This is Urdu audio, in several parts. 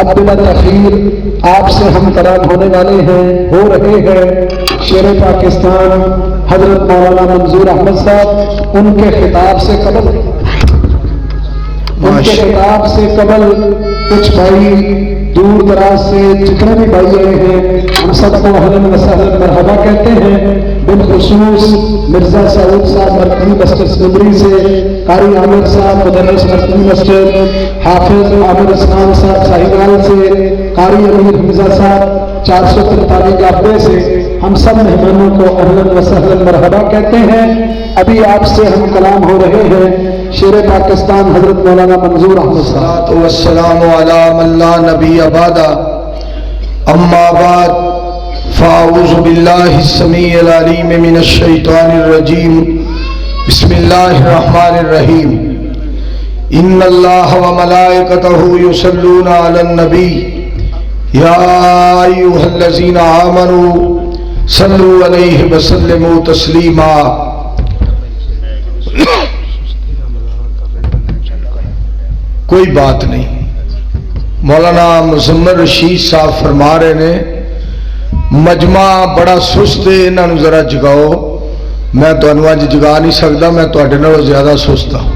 اب بلا تاخیر آپ سے ہم کلام ہونے والے ہیں، ہو رہے ہیں شیر پاکستان حضرت مولانا منظور احمد صاحب۔ ان کے خطاب سے قبل کچھ بھائی دور دراز سے جتنے بھی بھائی آئے ہیں ہم سب کو اہلاً و سہلاً مرحبا کہتے ہیں۔ بالخصوص مرزا سعود صاحب مرکزی مسجد سندری سے، قاری عامر صاحب مدرس مرکزی مسجد، حافظ عامر اسلام صاحب ساہیوال سے، قاری امیر حمزہ صاحب 443 گابے سے، ہم سب مہمانوں کو اہلاً و سہلاً مرحبا کہتے ہیں۔ ابھی آپ سے ہم کلام ہو رہے ہیں شیر پاکستان حضرت مولانا منظور احمد صاحب۔ والسلام علی من لا نبی بعد، اما بعد فاعوذ باللہ السمیع العلیم من الشیطان الرجیم، بسم اللہ الرحمن الرحیم۔ ان اللہ وملائکتہ یصلون علی النبی یا ایھا الذین آمنوا صلوا علیہ وسلموا تسلیما۔ کوئی بات نہیں، مولانا مزمل رشید صاحب فرما رہے نے مجمع بڑا سست ہے، انہوں ذرا جگاؤ۔ میں تمہیں اج جگا نہیں سکتا، میں تواڈے نالوں زیادہ سست ہوں۔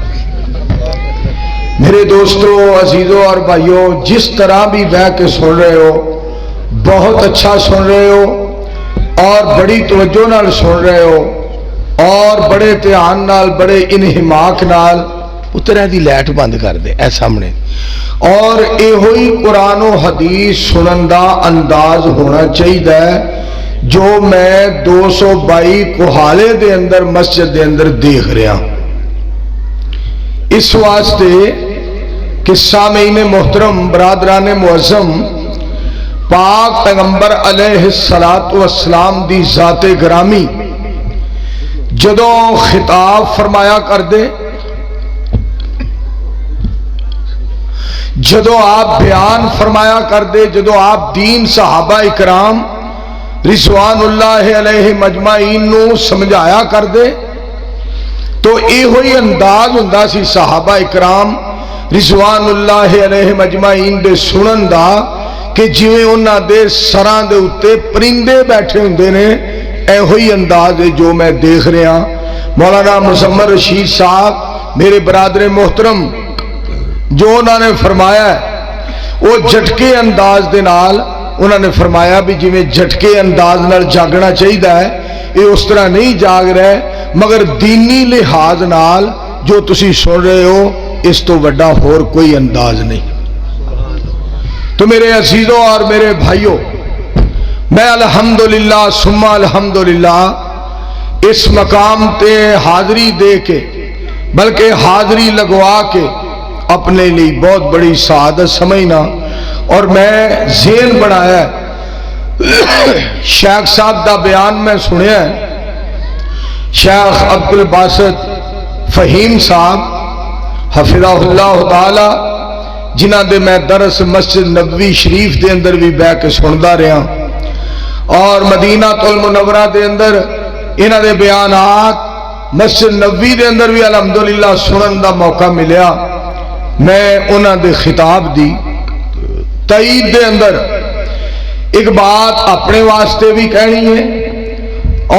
میرے دوستو، عزیزوں اور بھائیوں، جس طرح بھی بہ کے سن رہے ہو بہت اچھا سن رہے ہو اور بڑی توجہ نال سن رہے ہو اور بڑے دھیان نال بڑے انہماک نال اترے دی لائٹ بند کر دے اے سامنے، اور اے ہوئی قرآن و حدیث سنن دا انداز ہونا چاہیے جو میں 222 کوہالے دے اندر مسجد دے اندر دیکھ رہا۔ اس واسطے کہ سامعین محترم، برادران معظم، پاک پیغمبر علیہ السلام دی ذات گرامی جدوں خطاب فرمایا کر دے، جدو آپ بیان فرمایا کر دے، جدو آپ دین صحابہ اکرام رضوان اللہ علیہ مجمعین نو سمجھایا کر دے، تو اے ہوئی انداز ہوندا سی صحابہ اکرام رضوان اللہ علیہ مجمعین دے سنن دا کہ جویں انہاں دے سراں دے اتے پرندے بیٹھے ہوندے نے، اے ہوئی انداز ہے جو میں دیکھ رہا۔ مولانا مزمل رشید صاحب میرے برادر محترم جو انہوں نے فرمایا ہے وہ جھٹکے انداز دے نال انہوں نے فرمایا بھی جی میں جھٹکے انداز نال جاگنا چاہیے ہے، یہ اس طرح نہیں جاگ رہے، مگر دینی لحاظ نال جو تسی سن رہے ہو اس تو وڈا ہور کوئی انداز نہیں۔ تو میرے عزیزوں اور میرے بھائیوں، میں الحمدللہ ثم الحمدللہ اس مقام تے حاضری دے کے بلکہ حاضری لگوا کے اپنے لیے بہت بڑی سعادت سمجھنا، اور میں ذہن بنایا شیخ صاحب دا بیان میں سنیا ہے، شیخ عبد الباسط فہیم صاحب حفظہ اللہ تعالی جنہ دے میں درس مسجد نبوی شریف دے اندر بھی بہ کے سندا رہا، اور مدینہ المنورہ دے اندر انہاں دے بیانات مسجد نبوی دے اندر بھی الحمدللہ سنن دا موقع ملیا۔ میں انہاں دے خطاب دی تائید دے اندر ایک بات اپنے واسطے بھی کہنی ہے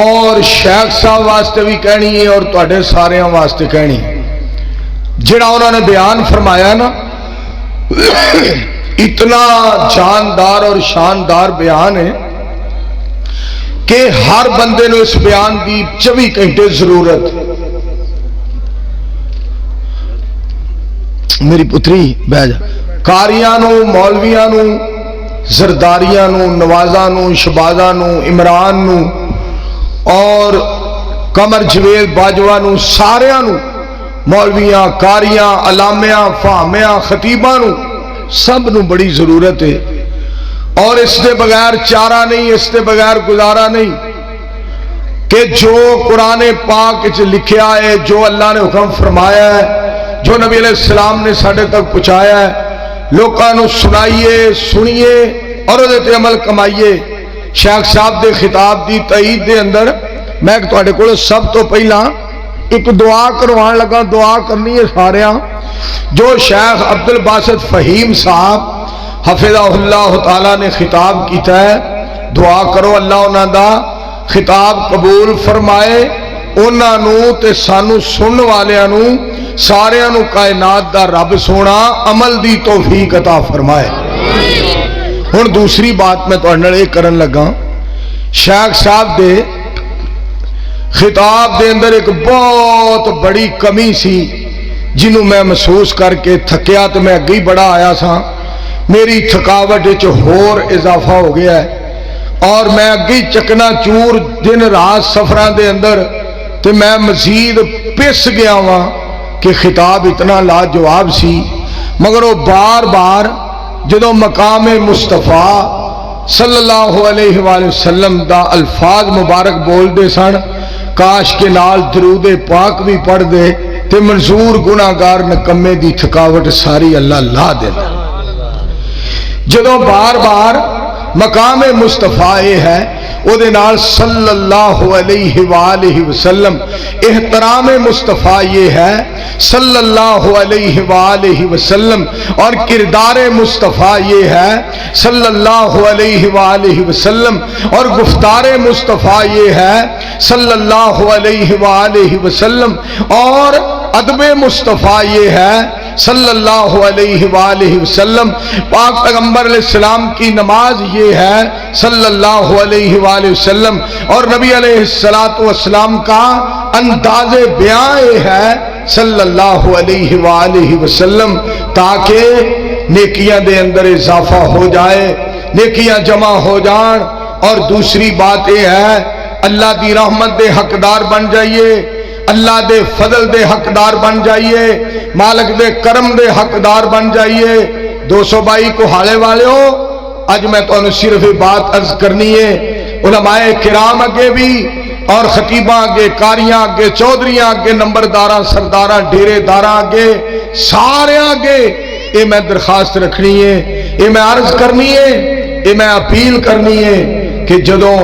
اور شیخ صاحب واسطے بھی کہنی ہے اور تواڈے سارے واسطے کہنی ہے۔ جڑا انہوں نے بیان فرمایا نا اتنا جاندار اور شاندار بیان ہے کہ ہر بندے نو اس بیان دی 24 گھنٹے ضرورت۔ میری پتری بہ جا، قاریاں نو، مولویاں نو، زرداریاں نو، نوازاں نو، شبازاں نو، عمران نو اور قمر جویل باجوہ نو، ساریاں نو، مولویاں، قاریاں، علامیاں، فہمیاں، خطیباں نو، سب نو بڑی ضرورت ہے، اور اس دے بغیر چارہ نہیں، اس دے بغیر گزارا نہیں کہ جو قرآن پاک لکھیا ہے، جو اللہ نے حکم فرمایا ہے، جو نبی علیہ السلام نے ساڑھے تک پہنچایا ہے، لوکاں نو سنائیے، سنیے اور ادھے عمل کمائیے۔ شیخ صاحب دے خطاب دی تائید دے اندر میں تواڈے کول سب تو پہلا ایک دعا کروان لگا، دعا کرنی ہے ساریاں، جو شیخ عبد الباسط فہیم صاحب حفظہ اللہ تعالیٰ نے خطاب کیتا ہے، دعا کرو اللہ انہاں دا خطاب قبول فرمائے، انہاں نو تے سانو سنن والیاں نو ساریاں نو کائنات دا رب سونا عمل دی توفیق عطا فرمائے۔ ہن دوسری بات میں تہاڈے نال اے کرن لگا، شیخ صاحب دے خطاب دے اندر ایک بہت بڑی کمی سی جنوں میں محسوس کر کے تھکیا تو میں اگے ہی بڑا آیا سا، میری تھکاوٹ وچ ہور اضافہ ہو گیا ہے اور میں اگے ہی چکنا چور دن رات سفراں دے اندر تے میں مزید پس گیا ہاں کہ خطاب اتنا لاجواب سی، مگر وہ بار بار جدوں مقام مصطفیٰ صلی اللہ علیہ وآلہ وسلم دا الفاظ مبارک بول دے سن، کاش کے نال درود پاک بھی پڑھ دے تے منظور گناہگار نکمے دی تھکاوٹ ساری اللہ لا دے۔ جدوں بار بار مقام مصطفیٰ یہ ہے او دے نال صلی اللہ علیہ وآلہ وسلم، احترام مصطفیٰ یہ ہے صلی اللہ علیہ وآلہ وسلم، اور کردار مصطفیٰ یہ ہے صلی اللہ علیہ وآلہ وسلم، اور گفتار مصطفیٰ یہ ہے صلی اللہ علیہ وآلہ وسلم، اور ادب مصطفیٰ یہ ہے صلی اللہ علیہ وآلہ وسلم، پاک پیغمبر علیہ السلام کی نماز یہ ہے صلی اللہ علیہ وآلہ وسلم، اور نبی علیہ السلام کا انداز بیان یہ ہے صلی اللہ علیہ وآلہ وسلم، تاکہ نیکیاں دے اندر اضافہ ہو جائے، نیکیاں جمع ہو جان، اور دوسری بات یہ ہے اللہ دی رحمت دے حقدار بن جائیے، اللہ دے فضل دے حقدار بن جائیے، مالک دے کرم دے حقدار بن جائیے۔ 222 کو حالے والے ہو، آج میں تو انہوں صرف بات عرض کرنی ہے، علماء کرام اگے بھی اور خطیباں اگے، کاریاں اگے، چودھریاں اگے، نمبرداراں، سرداراں، ڈیرے داراں اگے، سارے اگے اے میں درخواست رکھنی ہے، اے میں عرض کرنی ہے، اے میں اپیل کرنی ہے کہ جدوں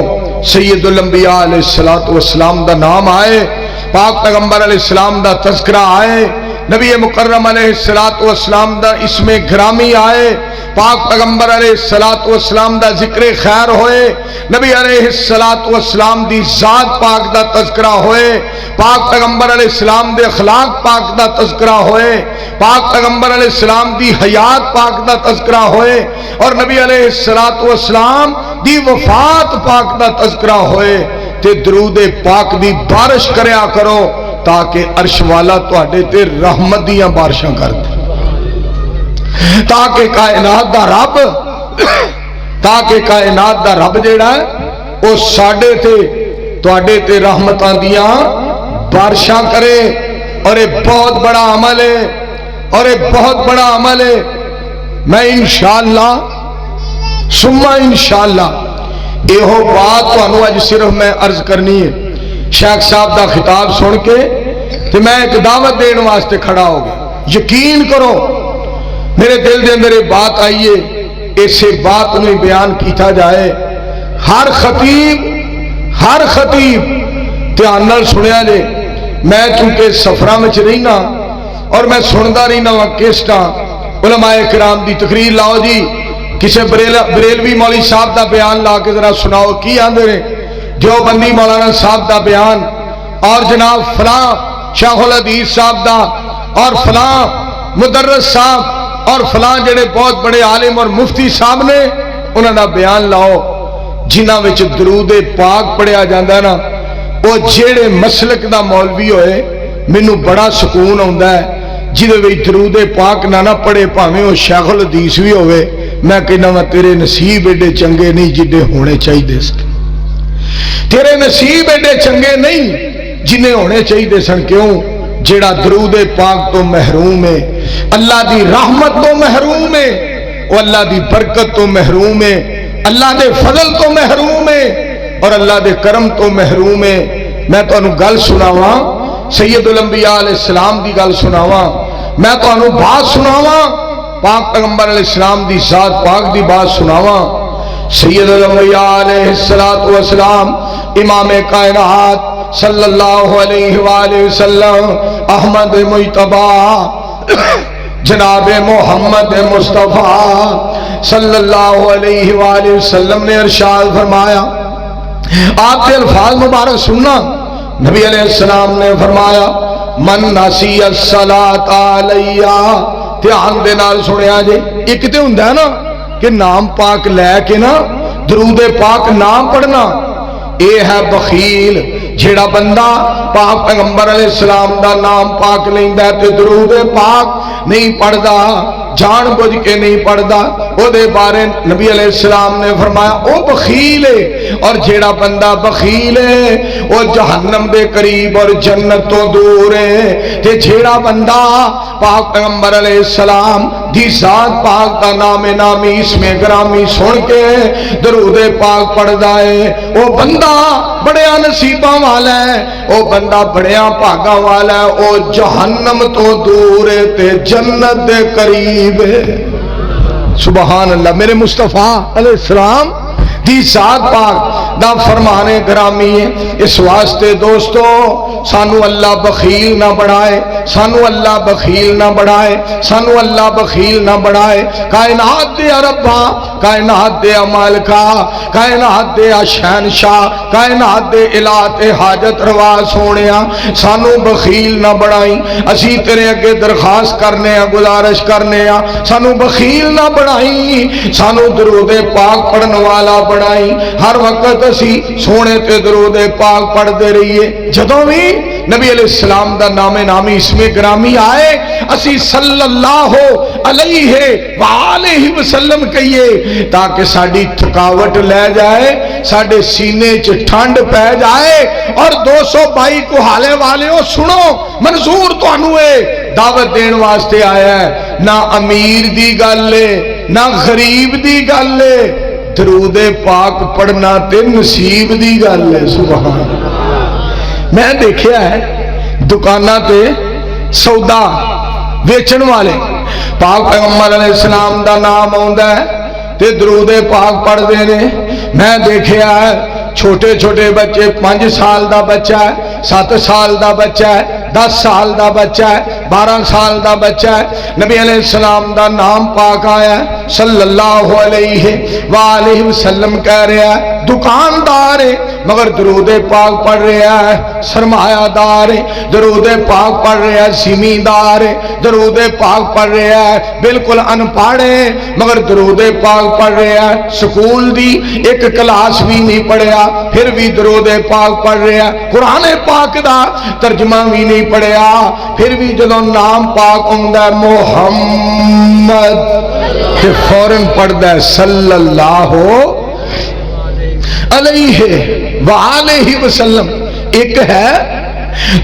سید الانبیاء علیہ السلام دا نام آئے، پاک پیغمبر علیہ السلام دا تذکرہ آئے، نبی مکرم علیہ السلام دا اسم گرامی آئے، پاک پیغمبر علیہ السلام دا ذکر خیر ہوئے، نبی علیہ السلام دی ذات پاک دا تذکرہ ہوئے، پاک پیغمبر علیہ السلام دے اخلاق پاک دا تذکرہ ہوئے، پاک پیغمبر علیہ السلام دی حیات پاک دا تذکرہ ہوئے، اور نبی علیہ السلام دی وفات پاک دا تذکرہ ہوئے، تے درود پاک دی بارش کریا کرو تاکہ عرش والا تواڈے تے رحمت دیاں بارشاں کر دے، تاکہ کائنات دا رب جیڑا ہے او ساڈے تے تواڈے تے رحمتاں دیاں بارشاں کرے، اور یہ بہت بڑا عمل ہے، اور یہ بہت بڑا عمل ہے۔ میں انشاءاللہ ثم انشاءاللہ ایہو بات تانوں اج صرف میں عرض کرنی ہے، شیخ صاحب دا خطاب سن کے تے میں ایک دعوت دین واسطے کھڑا ہو گیا۔ یقین کرو میرے دل دے اندر یہ بات آئیے، اسے بات میں بیان کیتا جائے، ہر خطیب دھیان نال سنیا جے۔ میں چونکہ سفراں وچ رہنا اور میں سندا رہنا وا کیسٹاں، علماء کرام دی تقریر لاؤ جی، کسے بریلوی مولوی صاحب دا بیان لا کے ذرا سناؤ کی آندے نے، دیوبندی مولانا صاحب دا بیان، اور جناب فلاں شیخ الحدیث صاحب دا، اور فلاں مدرس صاحب، اور فلاں جڑے بہت بڑے عالم اور مفتی صاحب نے، انہاں دا بیان لاؤ جنہاں وچ درود پاک پڑھیا جاندا نا، وہ جڑے مسلک دا مولوی ہوئے مینوں بڑا سکون آندا ہے، جدے وچ درود پاک نہ پڑھے بھاویں وہ شیخ الحدیث بھی ہوئے، میں کہنا وا تیرے نصیب ایڈے چنگے نہیں جڈے ہونے چاہیے سن، تیرے نصیب ایڈے چنگے نہیں جنہیں ہونے چاہیے سن۔ کیوں؟ جیڑا درود پاک تو محروم ہے، اللہ دی رحمت تو محروم ہے، وہ اللہ دی برکت تو محروم ہے، اللہ دے فضل تو محروم ہے، اور اللہ دے کرم تو محروم ہے۔ میں تو انہوں گل سناواں سید الانبیاء علیہ السلام دی گل سناواں، میں تو انہوں بات سناواں پاک پیغمبر علیہ السلام دی ذات پاک دی بات سناواں۔ سید الانبیاء علیہ السلام امام کائنات صلی اللہ علیہ وآلہ وسلم احمد مجتبی جناب محمد مصطفیٰ صلی اللہ علیہ وآلہ وسلم نے ارشاد فرمایا، آپ کے الفاظ مبارک سننا، نبی علیہ السلام نے فرمایا من نسی الصلاۃ علیہ، دھیان دے نال سنیا جے، ایک تے ہوندا ہے نا کہ نام پاک لے کے نا درود پاک نام پڑھنا، اے ہے بخیل جیڑا بندہ پاک پیغمبر علیہ السلام دا نام پاک لیندا ہے تے درود پاک نہیں پڑھدا، جان بوجھ کے نہیں پڑھدا، او دے بارے نبی علیہ السلام نے فرمایا او بخیل ہے، اور جیڑا بندہ بخیل ہے وہ جہنم دے قریب اور جنت تو دور ہے، تے جیڑا بندہ پاک پیغمبر علیہ السلام دی ذات پاک دا نام نامی اسم گرامی سن کے درود پاک پڑھدا ہے، وہ بندہ بڑیا نصیباں والا ہے، وہ بندہ بڑیا بھاگاں والا ہے، وہ جہنم تو دور ہے تے جنت دے قریب ہے۔ سبحان اللہ، میرے مصطفیٰ علیہ السلام دی ذات پاک دا فرمان گرامی ہے۔ اس واسطے دوستو سانو اللہ بخیل نہ بڑھائے، سانو اللہ بخیل نہ بڑھائے، سانو اللہ بخیل نہ بڑھائے۔ کائنات دے ربا، کائنات دے مالکا، کائنات دے شہنشاہ، کائنات دے الہ حاجت روا سونیا، سانو بخیل نہ بڑھائی۔ اسی تیرے اگے درخواست کرنے ہیں، گزارش کرنے ہیں، سانو بخیل نہ بڑھائی، سانو درود پاک پڑھن والا بڑھائی، ہر وقت اسی سونے تے درود پاک پڑھ دے رہیے۔ جدوں بھی نبی علیہ السلام دا نام نامی اسم گرامی آئے اسی صلی اللہ علیہ وآلہ وسلم کہیے، تاکہ ساڑی تھکاوٹ لے جائے، ساڑے سینے چ ٹھنڈ پہ جائے۔ اور 222 کو حالے والے ہو سنو، منظور تو انوے دعوت دین واسطے آیا ہے، نہ امیر دی گل ہے نہ غریب دی گل ہے، درود پاک پڑھنا تے نصیب دی گل ہے۔ سبحان اللہ، میں دیکھیا ہے دکانہ تے سودا ویچن والے پاک پیغمبر علیہ السلام دا نام آندا ہے تے درود پاک پڑھ دے نے۔ میں دیکھیا ہے چھوٹے چھوٹے بچے، 5 سال دا بچہ ہے، 7 سال دا بچہ ہے، 10 سال دا بچہ ہے، 12 سال دا بچہ ہے، نبی علیہ السلام دا نام پاک آیا ہے صلی اللہ علیہ وآلہ وسلم، کہہ رہا ہے دکاندار ہے مگر درود پاک پڑھ رہا ہے، سرمایہ دار ہے درود پاک پڑھ رہا ہے، زمیندار ہے درود پاک پڑھ رہا ہے، بالکل انپڑھ ہے مگر درود پاک پڑھ رہا ہے، سکول دی ایک کلاس بھی نہیں پڑھیا پھر بھی درود پاک پڑھ رہا ہے، قرآن پاک دا ترجمہ بھی نہیں پڑھیا پھر بھی جدوں نام پاک ہوندا ہے محمد کہ فوراً پڑھدا ہے صلی اللہ علیہ وآلہ وسلم۔ ایک ہے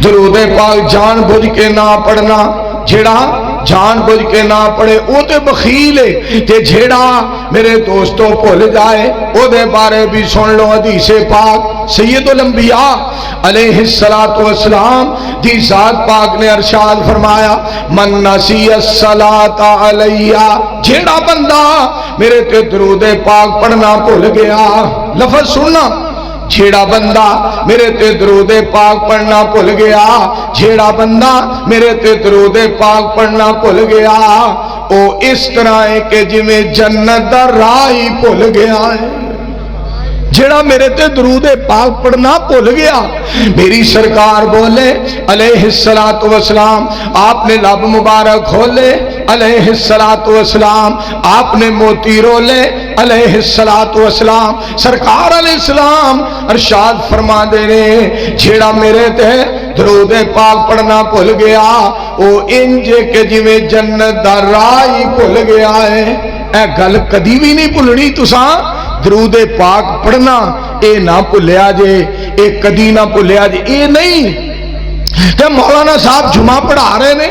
درود پاک جان بوجھ کے نہ پڑھنا، جیڑا جان بوجھ کے نہ پڑھے او تے بخیل ہے، تے جیڑا میرے دوستوں بھول جائے او دے بارے بھی سن لو حدیث پاک سید الانبیاء علیہ السلام دی ذات پاک نے ارشاد فرمایا من نسی الصلاۃ علیہ، جیڑا بندہ میرے تے درود پاک پڑھنا بھول گیا، لفظ سننا، جیڑا بندہ میرے تے درود پاک پڑھنا بھول گیا، جیڑا بندہ میرے تے درود پاک پڑھنا بھول گیا، او اس طرح ہے کہ جویں جنت دا راہ ہی بھول گیا ہے۔ جیڑا میرے تے درود پاک پڑھنا بھول گیا، میری سرکار بولے علیہ السلام، آپ نے لب مبارک کھولے علیہ السلام، آپ نے موتی رولے علیہ السلام، سرکار علیہ السلام ارشاد فرما دے رہے جیڑا میرے تے درود پاک پڑھنا بھول گیا او انجے کہ جویں جنت دا راہ ہی بھول گیا ہے۔ اے گل کدی بھی نہیں بھولنی تساں، درود پاک پڑھنا اے نہ بھولیا جے، اے کدی نہ بھولیا جے۔ اے نہیں کہ مولانا صاحب جمعہ پڑھا رہے نے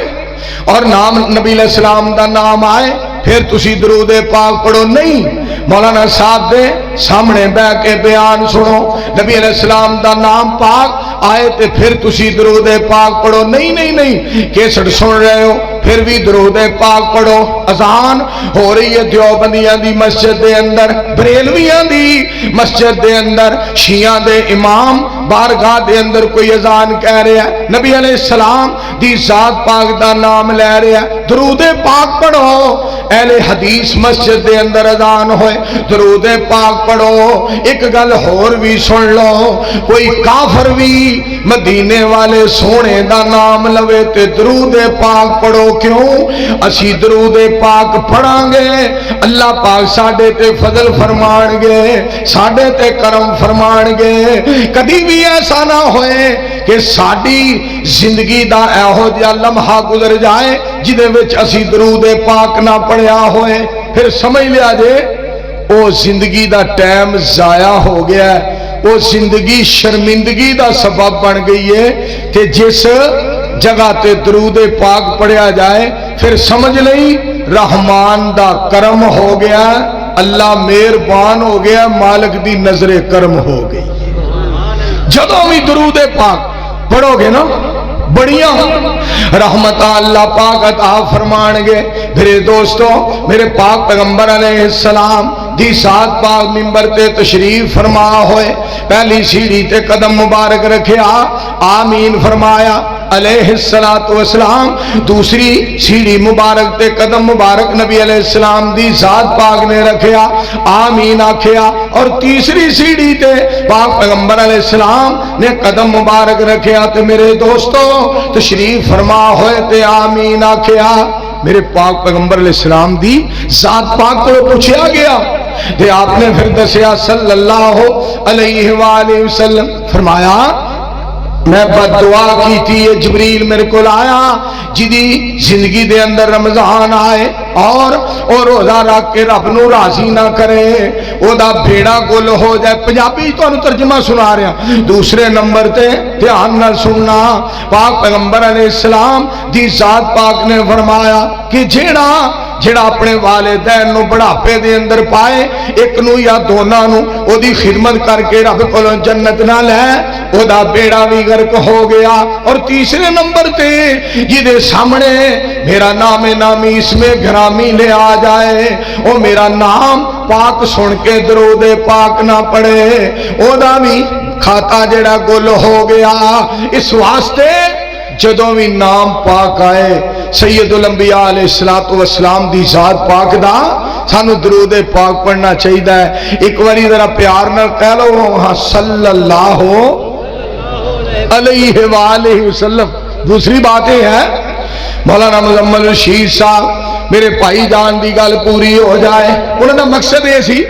اور نام نبی علیہ السلام دا نام آئے پھر تسی درود پاک پڑھو، نہیں، مولانا صاحب دے سامنے بیٹھ کے بیان سنو، نبی علیہ السلام دا نام پاک آئے تے پھر تسی درود پاک پڑھو. نہیں نہیں نہیں, کیسٹ سن رہے ہو پھر بھی درود پاک پڑھو. اذان ہو رہی ہے دیوبندیاں دی مسجد دے اندر, بریلویاں دی مسجد دے اندر, شیعہ دے امام بارگاہ دے اندر کوئی اذان کہہ رہا ہے, نبی علیہ السلام دی ذات پاک دا نام لے رہا ہے, درود پاک پڑھو. اہل حدیث مسجد دے اندر اذان ہوئے درود پاک پڑھو. ایک گل ہور بھی سن لو, کوئی کافر بھی مدینے والے سونے دا نام لوے تے درود پاک پڑھو. کیوں؟ اسی درود پاک پڑھاں گے اللہ پاک ساڈے تے فضل فرمان گے, ساڈے تے کرم فرمان گے. کبھی بھی ایسا نہ ہوئے کہ ساڈی زندگی دا ایہو جہا لمحہ گزر جائے جدے وچ اسی درود پاک نہ پڑھیا ہوئے. پھر سمجھ لیا جے او زندگی دا ٹائم ضائع ہو گیا ہے, وہ زندگی شرمندگی دا سبب بن گئی ہے. کہ جس جگہ تے درود پاک پڑھیا جائے پھر سمجھ لئی رحمان دا کرم ہو گیا, اللہ مہربان ہو گیا, مالک دی نظر کرم ہو گئی. جدوں بھی درود پاک پڑھو گے نا بڑیاں رحمت اللہ پاک عطا فرمان گے. میرے دوستو, میرے پاک پیغمبر علیہ السلام دی ذات پاک منبر تے تشریف فرما ہوئے, پہلی سیڑھی تے قدم مبارک رکھیا, آمین فرمایا علیہ السلام. دوسری سیڑھی مبارک تے قدم مبارک نبی علیہ السلام دی ذات پاک نے رکھیا, آمین آکھیا. اور تیسری سیڑھی تے پاک پیغمبر علیہ السلام نے قدم مبارک رکھیا تے میرے دوستو تشریف فرما ہوئے تے آمین آکھیا. میرے پاک پیغمبر علیہ السلام دی ذات پاک کو پوچھا گیا تے آپ نے پھر دسیا صلی اللہ علیہ وآلہ وسلم, فرمایا میں بد دعا کی تھی, یہ جبریل میرے کو آیا جدی زندگی دے اندر رمضان آئے اور روزہ رکھ کے رب نو راضی نہ کرے, او دا بھیڑا گل ہو جائے. پنجابی تو ترجمہ سنا رہا. دوسرے نمبر تے دھیان نہ سننا, پاک پیغمبر علیہ السلام دی ذات پاک نے فرمایا کہ جیڑا اپنے والدین نو بڑھاپے دے اندر پائے, ایک نو یا دونوں نو او دی خدمت کر کے رب کولوں جنت نہ لے, او دا بیڑا بھی غرق ہو گیا. اور تیسرے نمبر تے جدے سامنے میرا نام نامی اس میں گرامی لے آ جائے, او میرا نام پاک سن کے درود پاک نہ پڑے, او دا بھی کھاتا جڑا گل ہو گیا. اس واسطے جدوں بھی نام پاک آئے سید الانبیاء علیہ السلام دی ذات پاک دا سانو درود پاک پڑھنا چاہیے. ایک باری ذرا پیار نہ کہہ لو ہاں صلی اللہ علیہ وآلہ وسلم. دوسری بات یہ ہے مولانا مزمل رشید صاحب میرے بھائی جان دی گل پوری ہو جائے. انہوں دا مقصد یہ سی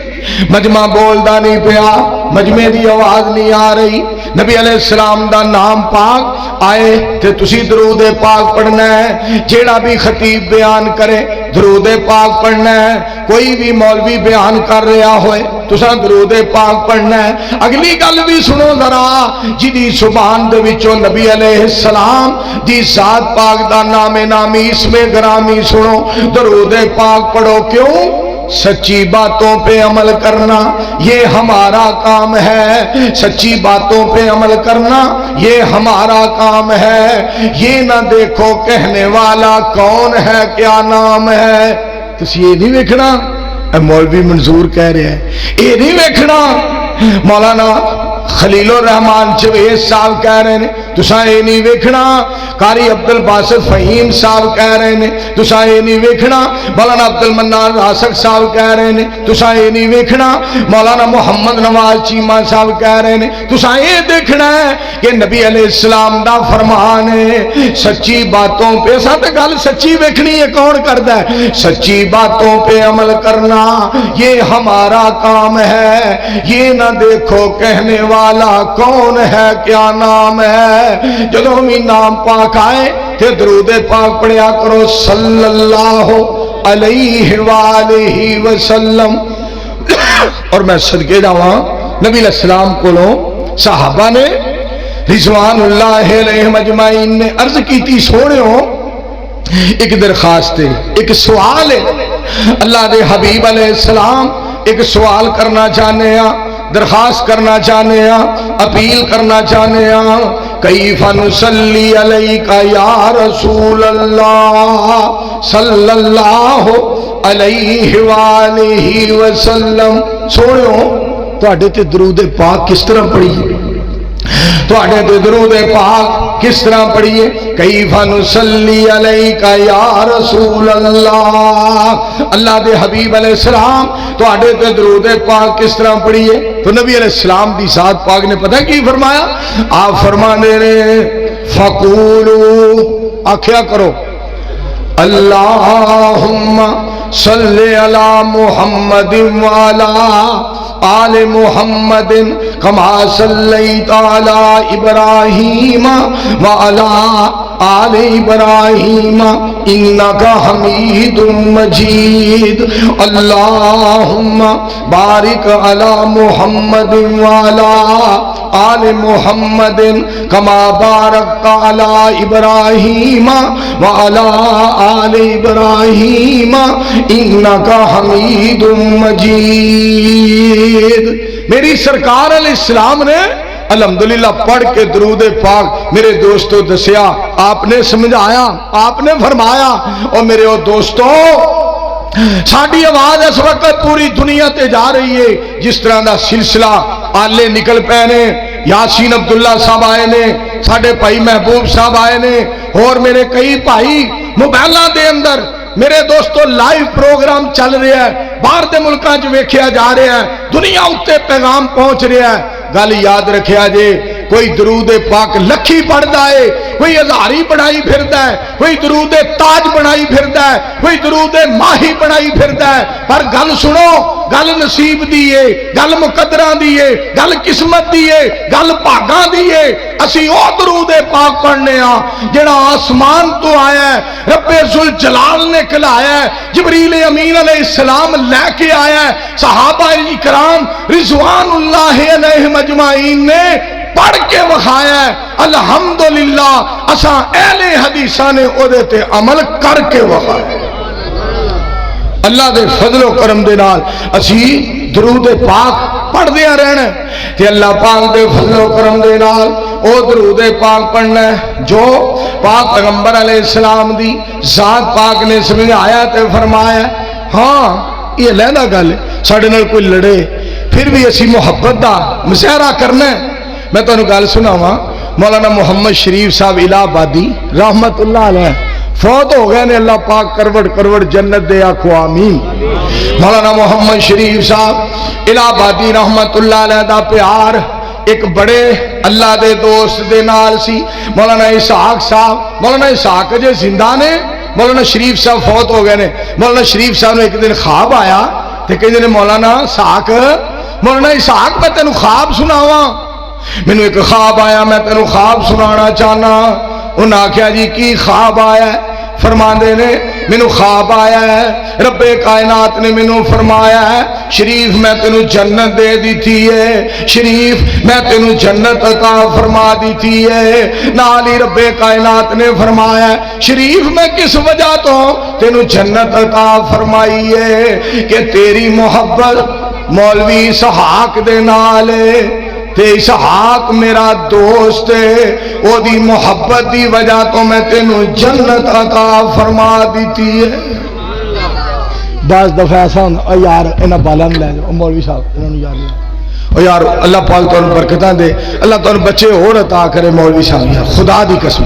مجمع بولدا نہیں پیا, مجمع دی آواز نہیں آ رہی, نبی علیہ السلام دا نام پاک آئے تے تسی درود پاک پڑھنا ہے. جیڑا بھی خطیب بیان کرے درود پاک پڑھنا ہے, کوئی بھی مولوی بیان کر رہا ہوئے تساں درود پاک پڑھنا ہے. اگلی گل بھی سنو ذرا, جدی زبان دے وچوں نبی علیہ السلام دی ذات پاک دا نام نامی اس میں گرامی سنو, درود پاک پڑھو. کیوں؟ سچی باتوں پہ عمل کرنا یہ ہمارا کام ہے, سچی باتوں پہ عمل کرنا یہ ہمارا کام ہے. یہ نہ دیکھو کہنے والا کون ہے کیا نام ہے. تسی یہ نہیں ویکھنا مولوی منظور کہہ رہے ہیں, یہ نہیں ویکھنا مولانا خلیل الرحمان جویز صاحب کہہ رہے ہیں, تساں یہ نہیں ویکھنا قاری عبد الباسط فہیم صاحب کہہ رہے ہیں, تساں یہ نہیں ویکھنا مولانا عبد المنان راسک صاحب کہہ رہے ہیں, تساں یہ نہیں ویکھنا مولانا محمد نواز چیمہ صاحب کہہ رہے ہیں. تساں یہ دیکھنا ہے کہ نبی علیہ السلام دا فرمان ہے سچی باتوں پہ, ساتھ گل سچی ویکھنی ہے کون کردا ہے, سچی باتوں پہ عمل کرنا یہ ہمارا کام ہے. یہ نہ دیکھو کہنے والا کون ہے کیا نام ہے. جدوں بھی نام پاک آئے تے درود پاک پڑھیا کرو صلی اللہ علیہ وآلہ وسلم. اور میں صدقے جاواں نبی علیہ السلام کولوں صحابہ نے رضوان اللہ علیہم اجمعین نے عرض کی تھی سونےو ایک درخواست ہے, ایک سوال ہے, اللہ دے حبیب علیہ السلام ایک سوال کرنا چاہنے ہیں. درخواست کرنا چاہنے ہاں، اپیل کرنا چاہنے ہاں، کیف نصلی علیک یا رسول اللہ صلی اللہ علیہ وآلہ وسلم۔ سوڑیو تواڈے تے درود پاک کس طرح پڑھیے، تواڈے تے درود پاک کس طرح پڑھیے؟ کیف نصلی علیک یا رسول اللہ، اللہ دے حبیب علیہ السلام تواڈے تے درود پاک کس طرح پڑھیے؟ تو نبی علیہ السلام دی ذات پاک نے پتہ کی فرمایا؟ آپ فرمانے نے فقولو، آکھیا کرو اللہم صلی علی محمد وعلا آل محمد کما صلیت علی ابراہیم وعلا آل ابراہیم انکا حمید مجید، اللہم بارک علی محمد وعلا آل محمد کما بارکت علی ابراہیم وعلا آل ابراہیم انکا حمید مجید۔ میری سرکار علیہ السلام نے الحمدللہ پڑھ کے درود پاک میرے دوستو دسیا، آپ نے سمجھایا، آپ نے فرمایا۔ اور میرے دوستو ساڑھی آواز اس وقت پوری دنیا تے جا رہی ہے، جس طرح دا سلسلہ آلے نکل پے نے، یاسین عبداللہ صاحب آئے نے، ساڑھے بھائی محبوب صاحب آئے نے، اور میرے کئی بھائی موبائلہ دے اندر میرے دوستو لائیو پروگرام چل رہا ہے، باہر دے ملکاں جو ویکھیا جا رہا ہے، دنیا اتے پیغام پہنچ رہا ہے۔ گل یاد رکھیا جے، کوئی درود پاک لکھی پڑھدا ہے، کوئی ہزاری بنائی پھردا ہے، کوئی درود تاج بنائی پھردا ہے، کوئی درود ماہی بنائی پھردا ہے، پر گل سنو، گل نصیب دیئے، گل مقدراں دیئے، گل قسمت دیئے، گل بھاگاں دیئے۔ اسی او درود پاک پڑھنے ہاں جڑا آسمان تو آیا ہے، رب ذوالجلال نے کلایا ہے، جبریل امین علیہ السلام لے کے آیا ہے، صحابہ اکرام رضوان اللہ علیہ مجمعین نے پڑھ کے وکھایا ہے۔ الحمدللہ اساں اہل حدیثاں نے اودے تے عمل کر کے وکھایا۔ اللہ دے فضل و کرم دے نال اسی درود پاک پڑھ دیا رہنا ہے، تے اللہ پاک دے فضل و کرم دے نال او درود پاک پڑھنا ہے جو پاک پیغمبر علیہ السلام دی ذات پاک نے سمجھایا تے فرمایا۔ ہاں یہ علیحدہ گل ہے، ساڈے نال کوئی لڑے پھر بھی اسی محبت دا مظاہرہ کرنا ہے۔ میں تانوں گل سناواں، مولانا محمد شریف صاحب الہ آبادی رحمت اللہ علیہ فوت ہو گئے نے، اللہ پاک کروڑ کروڑ جنت دے، آکھو آمین۔ مولانا محمد شریف صاحب الہ آبادی رحمت اللہ علیہ دا پیار ایک بڑے اللہ دے دوست دے نال سی، مولانا اسحاق صاحب۔ مولانا اسحاق جے زندہ نے، مولانا شریف صاحب فوت ہو گئے نے۔ مولانا شریف صاحب نے ایک دن خواب آیا تے کہندے نے مولانا اسحاق میں تینوں خواب سناواں، مینوں ایک خواب آیا، میں تینوں خواب سنانا چاہنا۔ انہاں آکھیا جی کی خواب آیا ہے؟ فرماندے نے مینوں خواب آیا ہے، رب کائنات نے مینوں فرمایا ہے شریف میں تینوں جنت دے دیتی ہے، شریف میں تینوں جنت عطا فرما دیتی ہے۔ نالی رب کائنات نے فرمایا ہے شریف میں کس وجہ تو تینوں جنت عطا فرمائی ہے کہ تیری محبت مولوی اسحاق دے نال تے اسحاق میرا دوست ہے، او دی محبت دی وجہ تو میں تینوں جنت عطا فرما دیتی ہے۔ بعض دفعہ ایسا ہونا او یار انہاں بالا نہیں لے جاؤ، مولوی صاحب انہوں نے یار لیا او یار اللہ پاک تانوں برکتاں دے، اللہ تانوں بچے اور عطا کرے۔ مولوی صاحب یار خدا دی قسم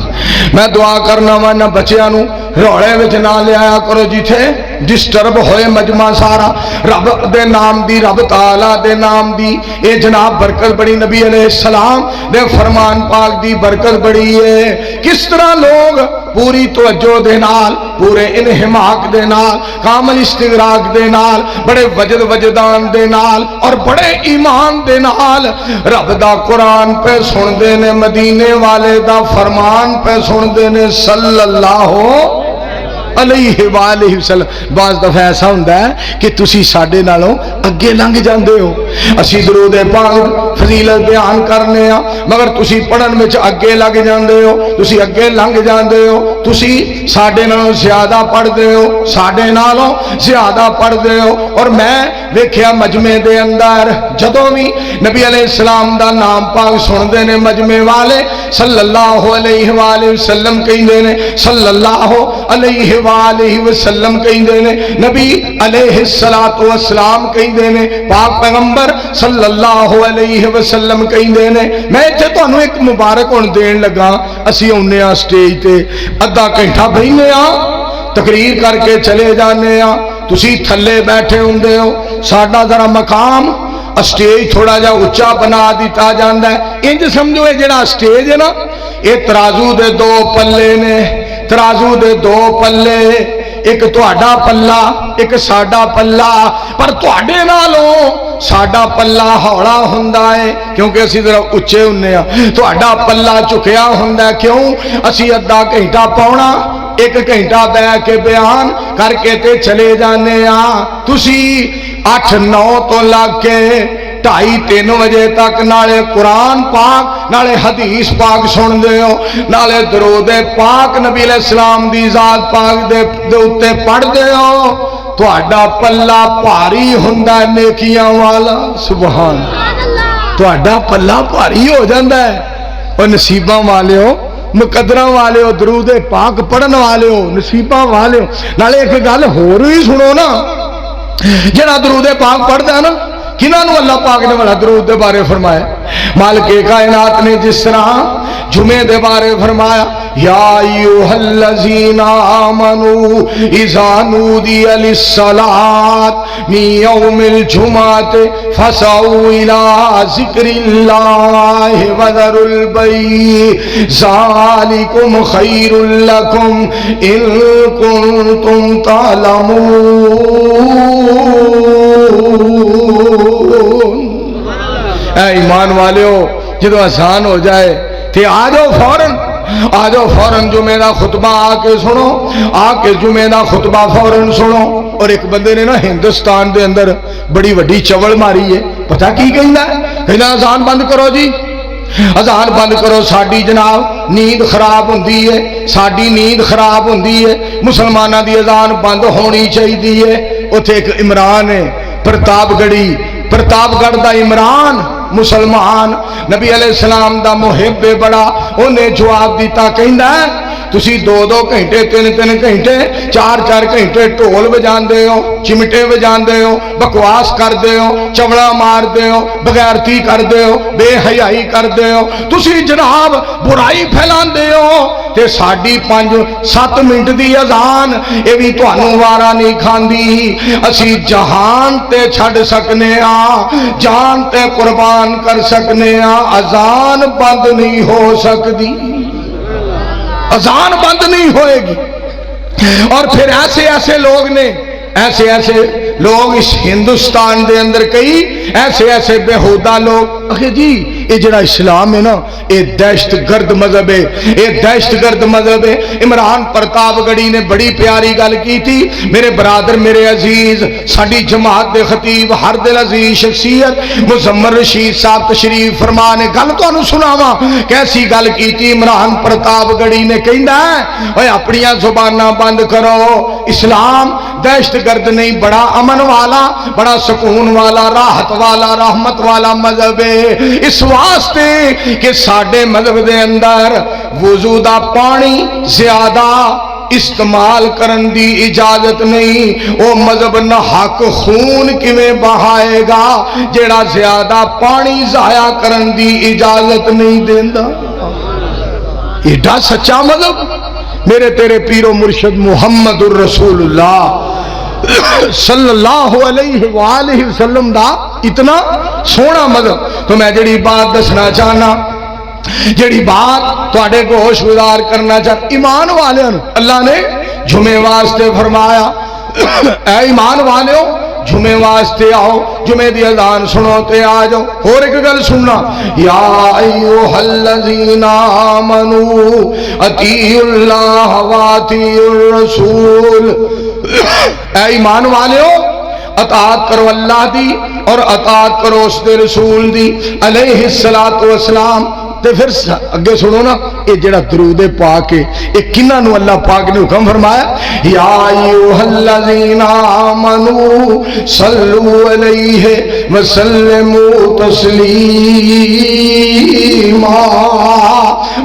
میں دعا کرنا وا نہ بچیاں نو روڑے وچ نہ لے آیا کرو جتھے ڈسٹرب ہوئے مجمع سارا، رب دے نام دی، رب تعالی دے نام دی اے جناب برکت بڑی، نبی علیہ السلام دے فرمان پاک دی برکت بڑی ہے۔ کس طرح لوگ پوری توجہ دے نال، پورے انہماک دے نال، کامل استغراق دے نال، بڑے وجد وجدان دے نال اور بڑے ایمان دے نال رب دا قرآن پہ سن دے نے، مدینے والے دا فرمان پہ سن دے نے صلی اللہ علیہ وآلہ وسلم۔ بعض دفعہ ایسا ہوندہ ہے کہ تسی ساڑھے نالوں اگے لنگ جاندے ہو. اسی درود پاک فضیلت بیان کرنے ہاں مگر تسی پڑھن وچ اگے لگ جاندے ہو, تسی اگے لنگ جاندے ہو, تسی ساڈے نالوں زیادہ پڑھدے ہو, ساڈے نالوں زیادہ پڑھدے ہو. اور میں ویکھیا مجمع دے اندر جدوں بھی نبی علیہ السلام دا نام پاک سندے نے مجمع والے صلی اللہ علیہ وآلہ وسلم کہندے نے, صلی اللہ علیہ وآلہ وسلم کہندے نے, نبی علیہ الصلوۃ والسلام کہندے نے, پاک پیغمبر صلی اللہ علیہ وسلم کہندے نے. میں اتنے تمہیں ایک مبارک ہن دین لگا. اسی آنے ہاں سٹیج تے ادھا گھنٹہ بہنے ہاں تقریر کر کے چلے جانے ہاں, تسی تھلے بیٹھے ہوندے ہو, ساڈا ذرا مقام سٹیج تھوڑا جا اچا بنا دیتا جاندہ ہے. انج سمجھو یہ جڑا سٹیج ہے نا یہ ترازو دے دو پلے نے, ترازو دے دو پلے, ایک تہاڈا پلہ ایک ساڈا پلہ. پر تہاڈے نالوں ساڈا پلہ ہولا ہوندا ہے کیونکہ اسی ذرا اچے ہوندے ہاں, تہاڈا پلہ چکیا ہوندا ہے. کیوں؟ اسی ادھا گھنٹہ پونا ایک گھنٹہ بیٹھ کے بیان کر کے تے چلے جانے ہاں. تسی 8-9 تو لگ کے 2:30-3 بجے تک نالے قرآن پاک نالے حدیث پاک سن دے ہو, نالے درود پاک نبی علیہ السلام دی ذات پاک دے اتے پڑھ دے ہو. تو اڈا پلہ پاری ہوندا ہے نیکیاں والا. سبحان تو اڈا پلہ پاری ہو جاندہ ہے. اور نصیباں والے ہو, مقدرہ والے ہو, درود پاک پڑھن والے ہو, نصیباں والے ہو. نالے ایک گل ہور ہی سنو نا, جڑا درود پاک پڑھدا ہے نا کنہاں نو اللہ پاک نے بڑا درود دے بارے فرمایا. مالک کائنات نے جس طرح جمعے دے بارے فرمایا یا ایھا الذین آمنوا اذا نودی للصلاۃ من یوم الجمعۃ فسعوا الی ذکر اللہ وذروا البیع ذالکم خیر لکم ان کنتم تعلمون. اے ایمان والے ہو, جدو آسان ہو جائے تے آ جاؤ فوراً, آ جاؤ فوراً جمعہ دا خطبہ آ کے سنو, آ کے جمعہ دا خطبہ فوراً سنو. اور ایک بندے نے نا ہندوستان دے اندر بڑی وڈی چوڑ ماری ہے, پتہ کی کہندا ہے؟ کہندا اذان بند کرو جی, اذان بند کرو. ساڈی جناب نیند خراب ہوندی ہے, ساڈی نیند خراب ہوندی ہے, مسلماناں دی اذان بند ہونی چاہیے. اوتھے ایک عمران ہے پرتاپ گڑھ دا عمران مسلمان نبی علیہ السلام دا محب بڑا, انہیں جواب دیتا کہندا ہے تسی 2-2 گھنٹے 3-3 گھنٹے 4-4 گھنٹے ٹول بجاندے ہو, چمٹے بجاندے ہو, بکواس کردے ہو, چوڑا مار دے ہو, بغیرتی کردے ہو, بے حیائی کردے ہو, تسی جناب برائی پھیلاندے ہو. تے ساڈی 5-7 منٹ دی اذان اے بھی تانوں وارا نہیں کھاندی. اسی جہان تے چھڈ سکنے ہاں, جان تے قربان کر سکنے ہاں, اذان بند نہیں ہو سکتی, اذان بند نہیں ہوئے گی. اور پھر ایسے لوگ نے, ایسے لوگ اس ہندوستان دے اندر کئی ایسے بےہودہ لوگ. اکھے جی یہ جڑا اسلام ہے نا یہ دہشت گرد مذہب ہے, یہ دہشت گرد مذہب ہے. عمران پرتاپ گڑھی نے بڑی پیاری گل کی تھی. میرے برادر میرے عزیز ساڈی جماعت دے خطیب ہر دل عزیز شخصیت مزمر رشید صاحب تشریف فرما نے گل تانوں سناواں کیسی گل کی تھی. عمران پرتاپ گڑھی نے کہندا ہے اوے اپنیاں زباناں بند کرو, اسلام دہشت گرد نہیں, بڑا امن والا, بڑا سکون والا, راحت والا, رحمت والا مذہب ہے. اس واسطے کہ ساڈے مذہب دے اندر وضو دا پانی زیادہ استعمال کرن دی اجازت نہیں. او مذہب نہ حق خون کیویں بہائے گا جیڑا زیادہ پانی ضائع کرن دی اجازت نہیں دیندا. ایڈا سچا مذہب میرے تیرے پیر و مرشد محمد الرسول اللہ صلی اللہ علیہ وآلہ وسلم دا اتنا سونا مذہب. تو میں جڑی بات دسنا چاہنا, جڑی بات تواڈے کو ہوش گزار کرنا چاہتا, ایمان والوں اللہ نے جمعے واسطے فرمایا اے ایمان والوں جمعے واسطے آؤ, جمعے دی اذان سنو تے آ جاؤ. اور ایک گل سننا, یا ایھا الذین آمنوا اطیعوا اللہ واطیعوا الرسول. اے ایمان والو اطاعت کرو اللہ دی اور اطاعت کرو اس دے رسول دی علیہ الصلوۃ والسلام۔ تے پھر اگے سنو نا، یہ جڑا درود پاک ہے یہ کنہاں نو اللہ پاک نے حکم فرمایا، یا ایھا الذین آمنوا صلوا علیہ وسلموا تسلیما۔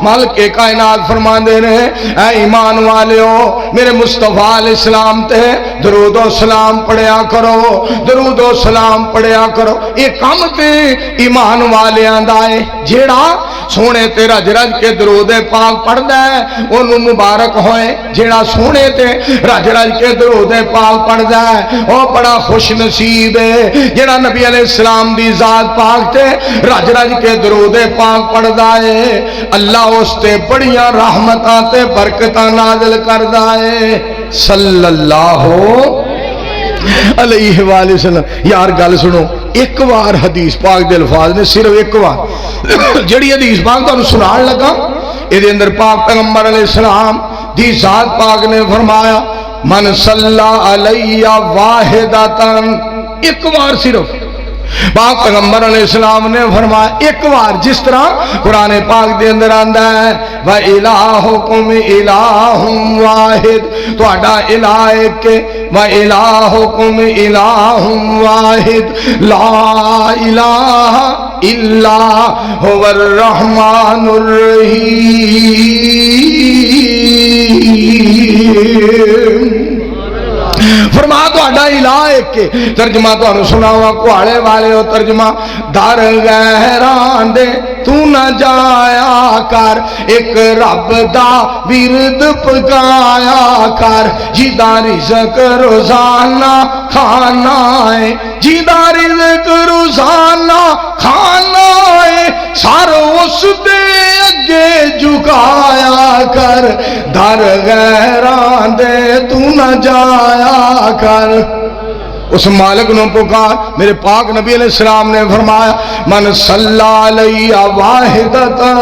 مالک کائنات فرماندے نے اے ایمان والیو میرے مصطفیٰ علیہ السلام تے درود و سلام پڑھیا کرو، درود و سلام پڑھیا کرو۔ یہ کام تے ایمان والیاں دا ہے، جیڑا سونے تے رج رج کے درود پاک پڑھدا ہے انہوں مبارک ہوئے، جیڑا سونے تے رج رج کے درود پاک پڑھدا ہے وہ بڑا خوش نصیب ہے، جیڑا نبی علیہ السلام دی ذات پاک تے رج رج کے درود پاک پڑھدا ہے اللہ اس تے بڑیاں رحمتاں تے برکتاں نازل کردا ہے صلی اللہ علیہ وآلہ وسلم۔ یار گل سنو، ایک بار حدیث پاک دے الفاظ نے، صرف ایک بار جڑی حدیث پاک تانوں سنان لگا، یہ اندر پاک پیغمبر علیہ السلام دی ذات پاک نے فرمایا من صلی علیہ واحدتاً، ایک بار صرف پاک پیغمبر علیہ السلام نے فرمایا ایک بار، جس طرح قرآن پاک دے اندر آندا ہے وَإِلَٰهُكُمْ إِلَٰهٌ وَاحِدٌ، تہاڈا الہ ایک ہے، وَإِلَٰهُكُمْ إِلَٰهٌ وَاحِدٌ لَا إِلَٰهَ إِلَّا هُوَ الرَّحْمَٰنُ الرَّحِيمُ۔ فرما تہاڈا الہ ایک ہے۔ ترجمہ تانوں سناواں کوالے والے ہو، ترجمہ در غیراں دے تو نہ جایا کر، ایک رب دا ورد پکایا کر، جیدا رزق روزانہ کھانا ہے، جیدا رزق روزانہ کھانا ہے، سر اس دے اگے جھکایا کر، در غیراں دے تو نہ جایا کر۔ اس مالک نو پکار۔ میرے پاک نبی علیہ السلام نے فرمایا من صلی علیہ واحدتاً،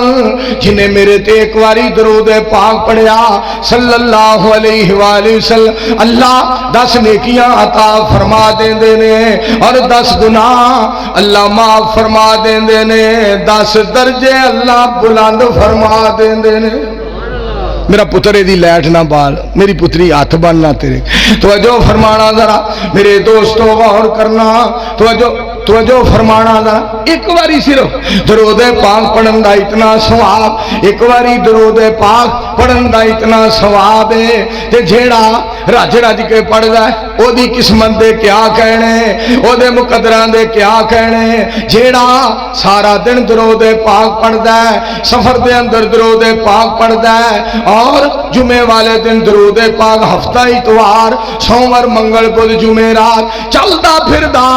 جنہیں میرے تے ایک واری درود پاک پڑھیا صلی اللہ علیہ وآلہ وسلم، اللہ 10 نیکیاں عطا فرما دیندے نے اور 10 گناہ اللہ معاف فرما دیندے نے، 10 درجے اللہ بلند فرما دیندے نے۔ میرا پتر دی لائٹ نہ بال، میری پتری ہاتھ بننا تیرے، توجہ فرمانا ذرا میرے دوستو، غور کرنا، توجہ فرمانا ذرا، ایک باری صرف درود پاک پڑھن دا اتنا ثواب، ایک باری درود پاک پڑھن دا اتنا ثواب ہے تے جیڑا رج رج کے پڑھدا ہے او دی قسمت دے کیا کہنے، او دے مقدراں دے کیا کہنے، جیڑا سارا دن درود پاک پڑھدا ہے، سفر دے اندر درود پاک پڑھدا ہے اور جمعے والے دن درود پاک، ہفتہ اتوار سومر منگل بدھ جمعرات چلدا پھردا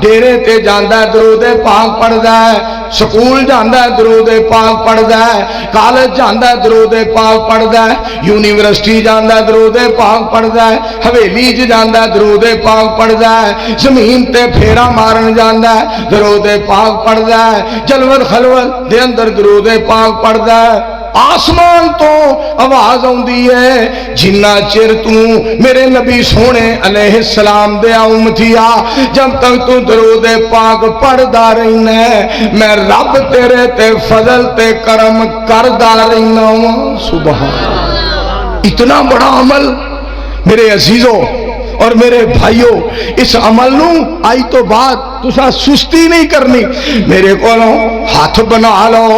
ڈیرے تے جاندا ہے درود پاک پڑھدا ہے، سکول جاندا ہے درود پاک پڑھدا ہے، کالج جاندا ہے درود پاک پڑھدا ہے، یونیورسٹی جاندا ہے درود پاک پڑھدا ہے، حویلی ج جاندا ہے درود پاک پڑھدا ہے، زمین تے پھیرا مارن جاندا ہے درود پاک پڑھدا ہے، جلوت خلوت دے اندر درود پاک پڑھدا ہے۔ آسمان تو آواز آندی ہے جنہ چر تو میرے نبی سونے علیہ السلام دے امتیا جب تک تو درود پاک پڑھدا رہنا ہے میں رب تیرے تے فضل تے کرم کردا رہنا ہوں۔ سبحان، اتنا بڑا عمل میرے عزیزوں اور میرے بھائیوں، اس عمل نو آئی تو بعد تسا سستی نہیں کرنی، میرے کولوں ہاتھ بنا لو،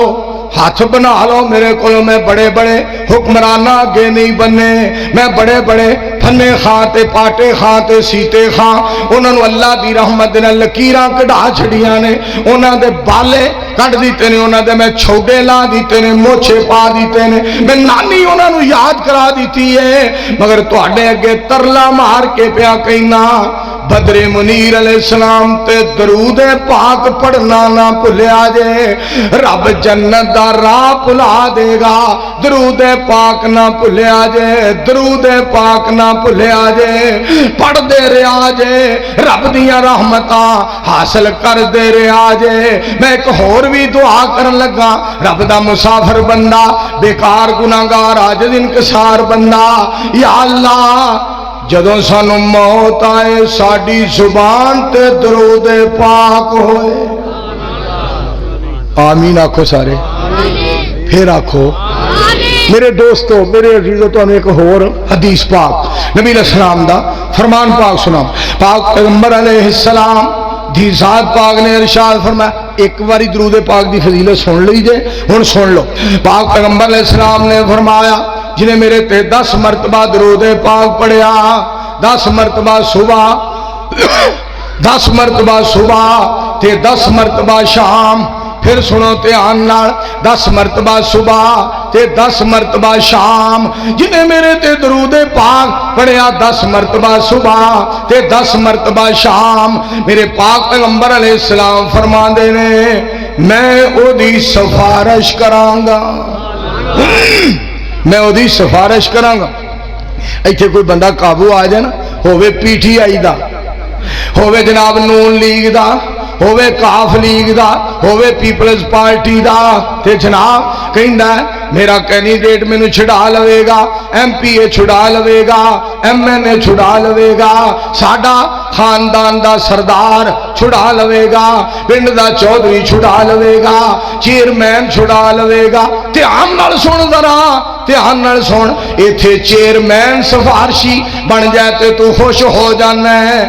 ہاتھ بنا لو میرے کو، میں بڑے بڑے حکمرانہ آگے نہیں بننے، میں بڑے بڑے پھنے خاں تے پاٹے خاں تے سیتے خاں، انہوں نے اللہ دی رحمت نے لکیراں کڑا چھڑیاں نے، انہوں دے بالے کٹ دیتے نے، انہوں دے میں چھوڑے لا دیتے نے، موچے پا دیتے نے، میں نانی انہوں نے یاد کرا دیتی ہے، مگر تو اڈے اگے ترلا مار کے پیا کہنا بدر منیر علیہ السلام تے درود پاک پڑھنا نہ بھلیا جے، رب جنت دا راہ بھلا دے گا، درود پاک نہ بھلیا جے، درود پاک نہ بھلیا جے، پڑھ دے رہا جے، رب دیاں رحمتاں حاصل کر دے رہا جے۔ میں ایک ہور بھی دعا کرن لگا، رب دا مسافر بندہ، بیکار گناہگار عاجز انکسار بندہ، یا اللہ جدوں سانو موت آئے ساڈی زبان تے درود پاک ہوئے. آمین آکھو سارے. پھر آکھو میرے دوستو میرے عزیزو. تو ایک اور حدیث پاک نبی علیہ السلام دا فرمان پاک سنا. پاک پیغمبر علیہ السلام دی ذات پاک نے ارشاد فرمایا. ایک باری درود پاک دی فضیلت سن لیجئے. ہن سن لو. پاک پیغمبر علیہ السلام نے فرمایا جنہیں میرے تے 10 مرتبہ درود پاک پڑھیا, 10 مرتبہ صبح, 10 مرتبہ صبح تے 10 مرتبہ شام. پھر سنو دھیان نال, 10 مرتبہ صبح تے 10 مرتبہ شام. جنہیں میرے تے درود پاک پڑھیا 10 مرتبہ صبح تے 10 مرتبہ شام, میرے پاک پیغمبر علیہ السلام فرماندے نے میں او دی سفارش کرانگا. میں او دی سفارش کرانگا. ایتھے کوئی بندہ قابو آ جائے نا, ہووے پی ٹی آئی دا, ہووے جناب نون لیگ دا, ہووے کاف لیگ دا, ہووے پیپلز پارٹی دا, تے جناب کہندا ہے میرا کینڈیڈیٹ مینوں چھڑا لوے گا, ایم پی اے چھڑا لوے گا, ایم این اے چھڑا لوے گا, ساڈا خاندان دا سردار چھڑا لوے گا, پنڈ دا چودھری چھڑا لوے گا, چیئرمین چھڑا لوے گا. دھیان نال سن ذرا, دھیان نال سن. ایتھے چیئرمین سفارشی بن جائے تے تو خوش ہو جانا ہے.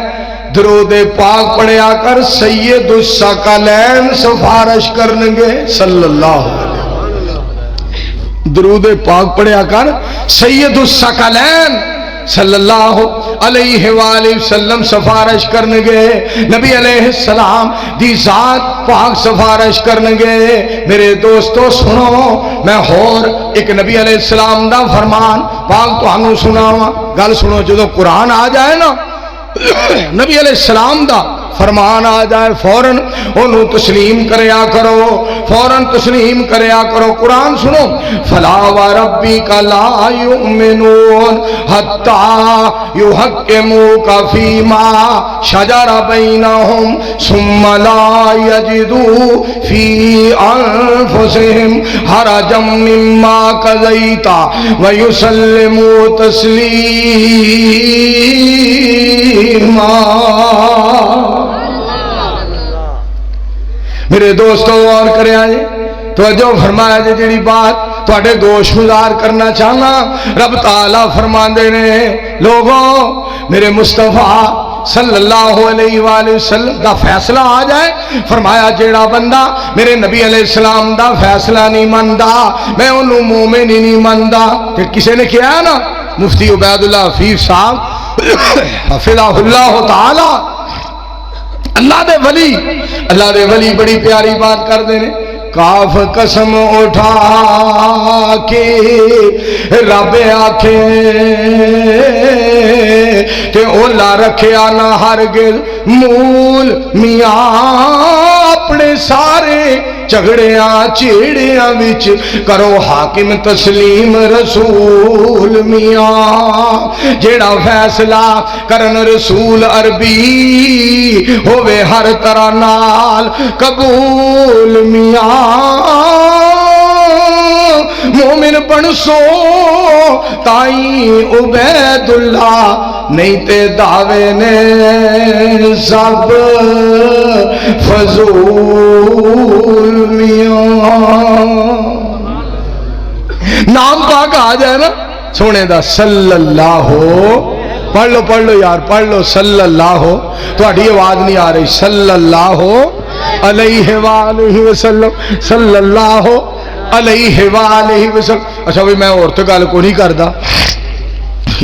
درود پاک پڑھیا کر, سید الثقلین سفارش کرنگے صلی اللہ علیہ وسلم. درود پاک پڑھیا کر, سید الثقلین صلی اللہ علیہ وآلہ وسلم سفارش کرنگے. نبی علیہ السلام دی ذات پاک سفارش کرنگے. میرے دوستو سنو, میں اور ایک نبی علیہ السلام دا فرمان پاک تو ہمیں سناوا. گل سنو, جدو قرآن آ جائے نا, نبی علیہ السلام دا فرمان آ جائے فوراً انہوں تسلیم کریا کرو, فوراً تسلیم کریا کرو. قرآن سنو, فلا وربک لا یؤمنون حتی یحکموک فیما شجر بینہم ثم لا یجدوا فی انفسہم حرجا مما قضیت ویسلموا تسلیما. میرے دوستو اور کرے آئے توجہ فرمایا جی. جیڑی بات تواڈے گوش گزار کرنا چاہنا, رب تعالیٰ فرماندے نے لوگوں میرے مصطفیٰ صلی اللہ علیہ وآلہ وسلم دا فیصلہ آ جائے. فرمایا جیڑا بندہ میرے نبی علیہ السلام دا فیصلہ نہیں مندا میں انہوں مومن ہی نہیں مندا. تے کسے نے کیا ہے نا, مفتی عبید اللہ حفیظ صاحب حفظہ اللہ تعالی, اللہ دے ولی, اللہ دے ولی بڑی پیاری بات کر دے نے. کاف قسم اٹھا کے رب آکھے تے اولا رکھیا نہ ہرگز مول میاں اپنے سارے جھگڑیاں چیڑیاں وچ کرو حاکم تسلیم رسول میاں. جیڑا فیصلہ کرن رسول عربی ہووے ہر طرح نال قبول میاں. مومن بن سو تائیں عبید اللہ نہیں تے دعوے نے سب فضول میاں. نام پاک آ جائے نا سونے دا صلی اللہ ہو, پڑھ لو یار پڑھ لو صلی اللہ ہو. تہاڈی آواز نہیں آ رہی, صلی اللہ علیہ وآلہ وسلم, صلی اللہ علیہ وآلہ وسلم. اچھا بھی میں اور تو گل کو نہیں کردا,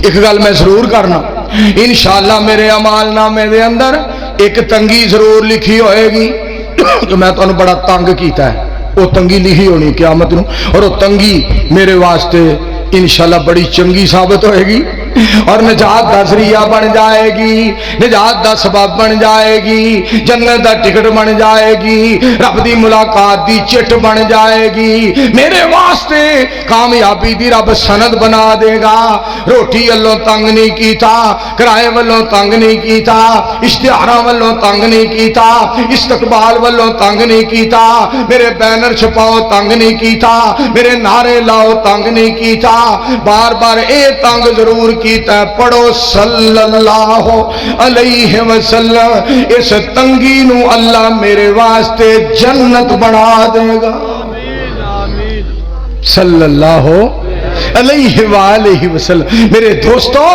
ایک گل میں ضرور کرنا انشاءاللہ. میرے عمال نامے دے اندر ایک تنگی ضرور لکھی ہوئے گی کہ میں تو بڑا تنگ کیتا ہے, وہ تنگی لکھی ہونی قیامت نو, اور وہ تنگی میرے واسطے انشاءاللہ بڑی چنگی ثابت ہوئے گی اور نجات دا ذریعہ بن جائے گی, نجات دا سبب بن جائے گی, جنت دا ٹکٹ بن جائے گی, رب دی ملاقات دی چٹ بن جائے گی. میرے واسطے کامیابی دی رب سند بنا دے گا. روٹی والوں تنگ نہیں کیتا, کرائے والوں تنگ نہیں کیتا, اشتہاراں والوں تنگ نہیں کیتا, استقبال والوں تنگ نہیں کیتا, میرے بینر چھپاؤ تنگ نہیں کیتا, میرے نعرے لاؤ تنگ نہیں کیتا. بار بار اے تنگ ضرور کیتا ہے پڑھو صلی اللہ علیہ وسلم، اس تنگی نو اللہ میرے واسطے جنت بنا دے گا، صلی اللہ علیہ وآلہ وسلم۔ میرے دوستو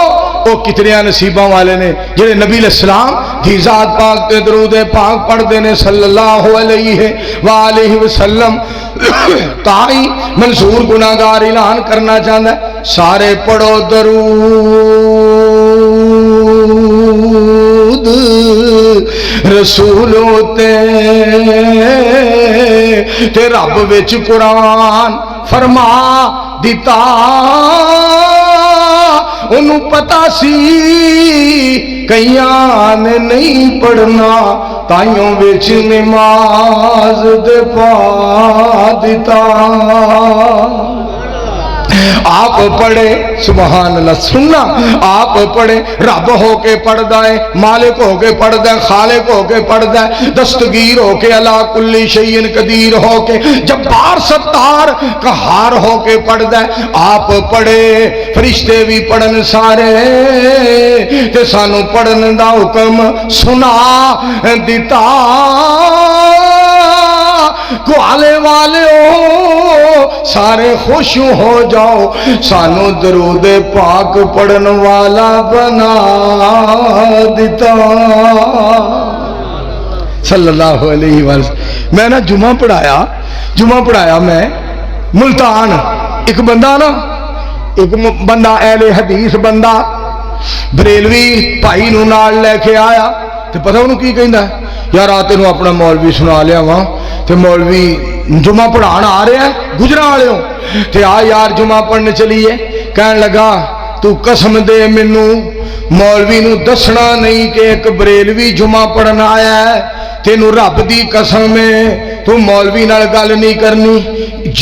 وہ کتنے نصیباں والے نے جنہیں نبی علیہ السلام دی ذات پاک تے درود پاک پڑھ دینے صلی اللہ علیہ وآلہ وسلم۔ تائی منصور گناہگار اعلان کرنا چاہتا ہے، سارے پڑھو درود رسولوں تے رب وچ قرآن فرما دیتا، انہوں پتا سی کئیاں نے نہیں پڑھنا، تائیوں وچ نماز دے پا دیتا۔ آپ پڑھے سبحان اللہ، سننا آپ پڑھے، رب ہو کے پڑھدا ہے، مالک ہو کے پڑھدا ہے، خالق ہو کے پڑھدا ہے، دستگیر ہو کے، علا کل شیء قدیر ہو کے، جبار ستار قہار ہو کے پڑھدا ہے۔ آپ پڑھے، فرشتے بھی پڑھن سارے، تے سانو پڑھن دا حکم سنا دیتا۔ کوالے والے ہو سارے خوش ہو جاؤ، سانو درود پاک پڑھن والا بنا دیتا، صلی اللہ علیہ وسلم۔ میں نا جمعہ پڑھایا میں ملتان، ایک بندہ اہل حدیث بندہ بریلوی بھائی نو نال لے کے آیا، تو پتہ انہوں کی کہندا ہے، یار آ تینوں اپنا مولوی سنا لیا وہاں، تے مولوی جمعہ پڑھان آ رہا ہے گجرا والے ہوں، تے آ یار جمعہ پڑھنے چلیے۔ کہن لگا تو قسم دے مینو مولوی نو دسنا نہیں کہ ایک بریلوی جمعہ پڑھن آیا ہے، تینوں رب دی قسم ہے تو مولوی نال گل نہیں کرنی،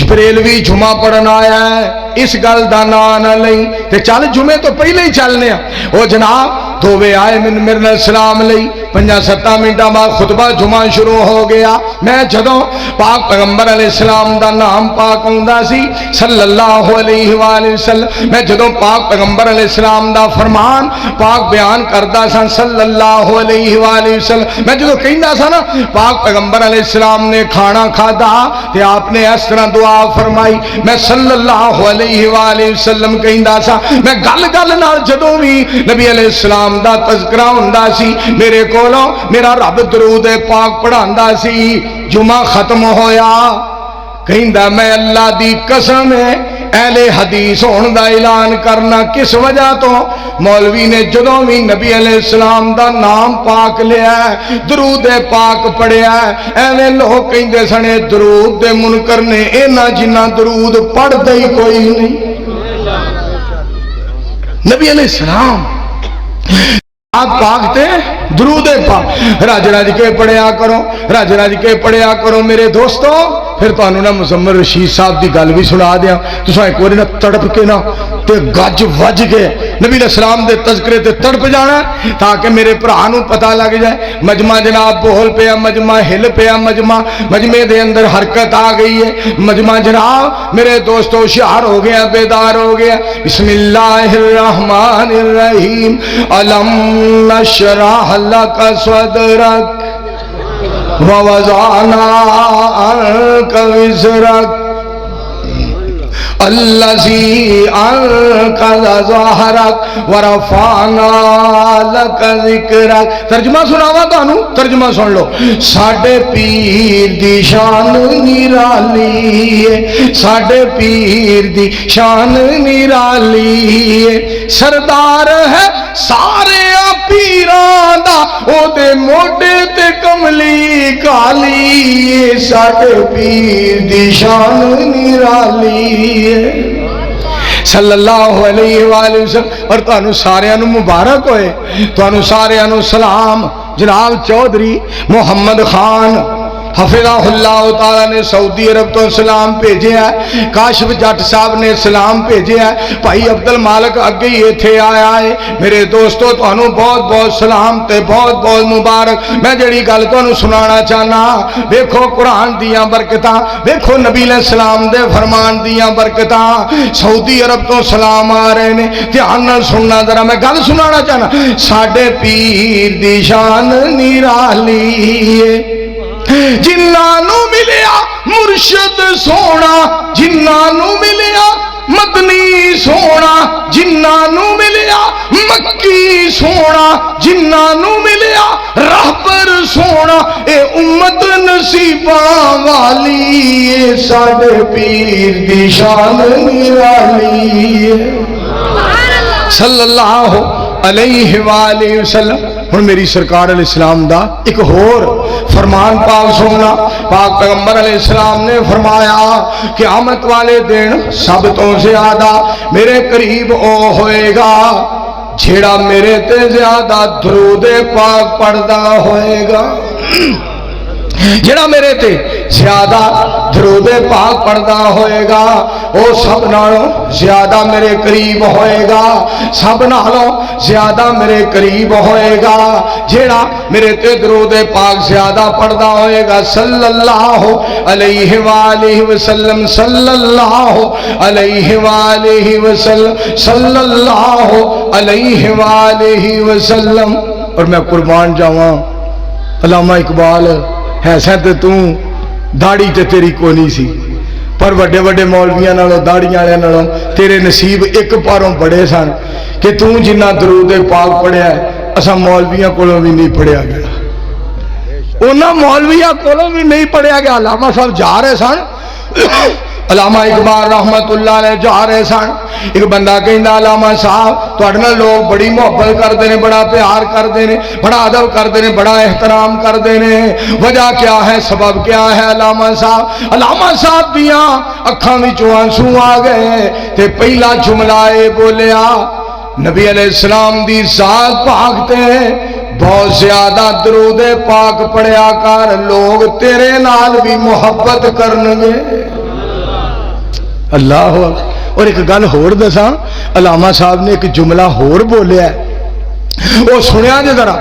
بریلوی جمعہ پڑھن آیا ہے اس گل دا نام نہ لئی، تے چل جمعے تو پہلے ہی چلنے ہیں۔ وہ جناب دووے آئے میرے نال سلام لئی، 5-7 منٹاں بعد خطبہ جمعہ شروع ہو گیا۔ میں جدوں پاک پیغمبر علیہ السلام دا نام پاک ہوندا سی صلی اللہ علیہ وآلہ وسلم، میں جدوں پاک پیغمبر علیہ السلام دا فرمان پاک بیان کردا سا صلی اللہ علیہ وآلہ وسلم، میں جدوں کہندا سا نا پاک پیغمبر علیہ السلام نے کھانا کھادا تے آپ نے اس طرح دعا فرمائی، میں صلی اللہ علیہ وآلہ وسلم کہندا سا، میں گل نال جدوں بھی نبی علیہ السلام دا تذکرہ ہوندا سی میرے کولوں میرا رب درود پاک پڑھاندا سی۔ جمعہ ختم ہویا، کہندا میں اللہ دی قسم ہے اہل حدیث ہون دا اعلان کرنا، کس وجہ تو مولوی نے جدوں بھی نبی علیہ السلام دا نام پاک لیا ہے، درود پاک پڑھیا ہے، ایویں لوگ کہندے سنے درود دے منکر نے اینا جنہ درود پڑھ دے ہی کوئی نہیں۔ نبی علیہ السلام آپ پاک تے درود پاک رج رج کے پڑھیا کرو، رج رج کے پڑھیا کرو میرے دوستو۔ پھر تو انہوں نے مزمل رشید صاحب دی گل بھی سنا دیا، تو ساں ایک واری نہ تڑپ کے نا تے گج وج کے نبی علیہ السلام دے تذکرے تے تڑپ جانا تاکہ میرے پرانوں پتہ لگ جائے۔ مجمع جناب بول پیا، مجمع ہل پیا، مجمع دے اندر حرکت آ گئی ہے، مجمع جناب میرے دوستو ہوشیار ہو گیا، بیدار ہو گیا۔ بسم اللہ الرحمن الرحیم، علم نشرح لک صدرک ووضعنا عنك وزرك الذي أنقض ظهرك ورفعنا لك ذكرك۔ ترجمہ سناوا تانوں، ترجمہ سن لو۔ ساڈے پیر دی شان نرالی ہے، ساڈے پیر دی شان نرالی ہے، سردار ہے سارے پیراں دا، او دے موڈے تے کملی کالی، ساڈے پیر دی شان نرالی ہے صلی اللہ علیہ وآلہ وسلم۔ اور تانوں ساریاں نوں مبارک ہوئے، تانوں ساریاں نوں سلام۔ جناب چودھری محمد خان حفظہ تعالی نے سعودی عرب تو سلام بھیجے ہے، کاشف جٹ صاحب نے سلام بھیجے ہے، بھائی عبد المالک اگے ہی ایتھے آیا ہے۔ میرے دوستو تانوں بہت بہت سلام تے بہت بہت مبارک۔ میں جڑی گل تانوں سنانا چاہنا، ویکھو قرآن دیاں برکتاں، ویکھو نبی علیہ السلام دے فرمان دیاں برکتاں۔ سعودی عرب تو سلام آ رہے نے، دھیان نال سننا ذرا، میں گل سنانا چاہنا۔ ساڈے پیر دی شان نرالی ہے، جنہاں نو ملیا مرشد سونا، جنہاں نو ملیا مدنی سونا، جنہاں نو ملیا مکی سونا، جنہاں نو ملیا رہبر سونا، اے امت نصیباں والی، اے ساڈے پیر دی شان نرالی ہے صلی اللہ علیہ وآلہ وسلم۔ ہن میری سرکار علیہ السلام دا ایک اور فرمان پاک سننا۔ پاک پیغمبر علیہ السلام نے فرمایا کہ قیامت والے دن سب تو زیادہ میرے قریب او ہوئے گا جھیڑا میرے تے زیادہ درود پاک پڑھدا ہوئے گا، جڑا میرے تے زیادہ درود پاک پڑھدا ہوئے گا او سب نالوں زیادہ میرے قریب ہوئے گا، سب نالوں زیادہ میرے قریب ہوئے گا جڑا میرے تے درود پاک زیادہ پڑھدا ہوئے گا صلی اللہ علیہ وآلہ وسلم، صلی اللہ علیہ وآلہ وسلم، صلی اللہ علیہ وآلہ وسلم۔ اور میں قربان جاواں علامہ اقبال ایسا تے داڑھی تے تیری کو نہیں سی، پر وڈے وڈے مولویاں نالوں داڑیاں والے نالوں تیرے نصیب ایک پاروں بڑے سن کہ جنہ درود پاک پڑھیا ہے اساں مولویاں کولوں بھی نہیں پڑھیا گیا، انہاں مولویاں کولوں بھی نہیں پڑھیا گیا۔ علامہ صاحب جا رہے سن، علامہ اقبال رحمت اللہ علیہ جا رہے سن، ایک بندہ کہندا علامہ صاحب تہاڈے نال لوگ بڑی محبت کرتے ہیں، بڑا پیار کرتے ہیں، بڑا ادب کرتے ہیں، بڑا احترام کرتے ہیں، وجہ کیا ہے، سبب کیا ہے علامہ صاحب؟ علامہ صاحب دیاں اکھاں وچوں آنسو آ گئے تے پہلا جملہ اے بولیا، نبی علیہ السلام دی ذات پاک تے بہت زیادہ درود پاک پڑھیا کر، لوگ تیرے نال بھی محبت کرنگے۔ اللہ اکبر۔ اور ایک گل ہور دساں، علامہ صاحب نے ایک جملہ ہور بولیا ہے، وہ سنیا جے ذرا،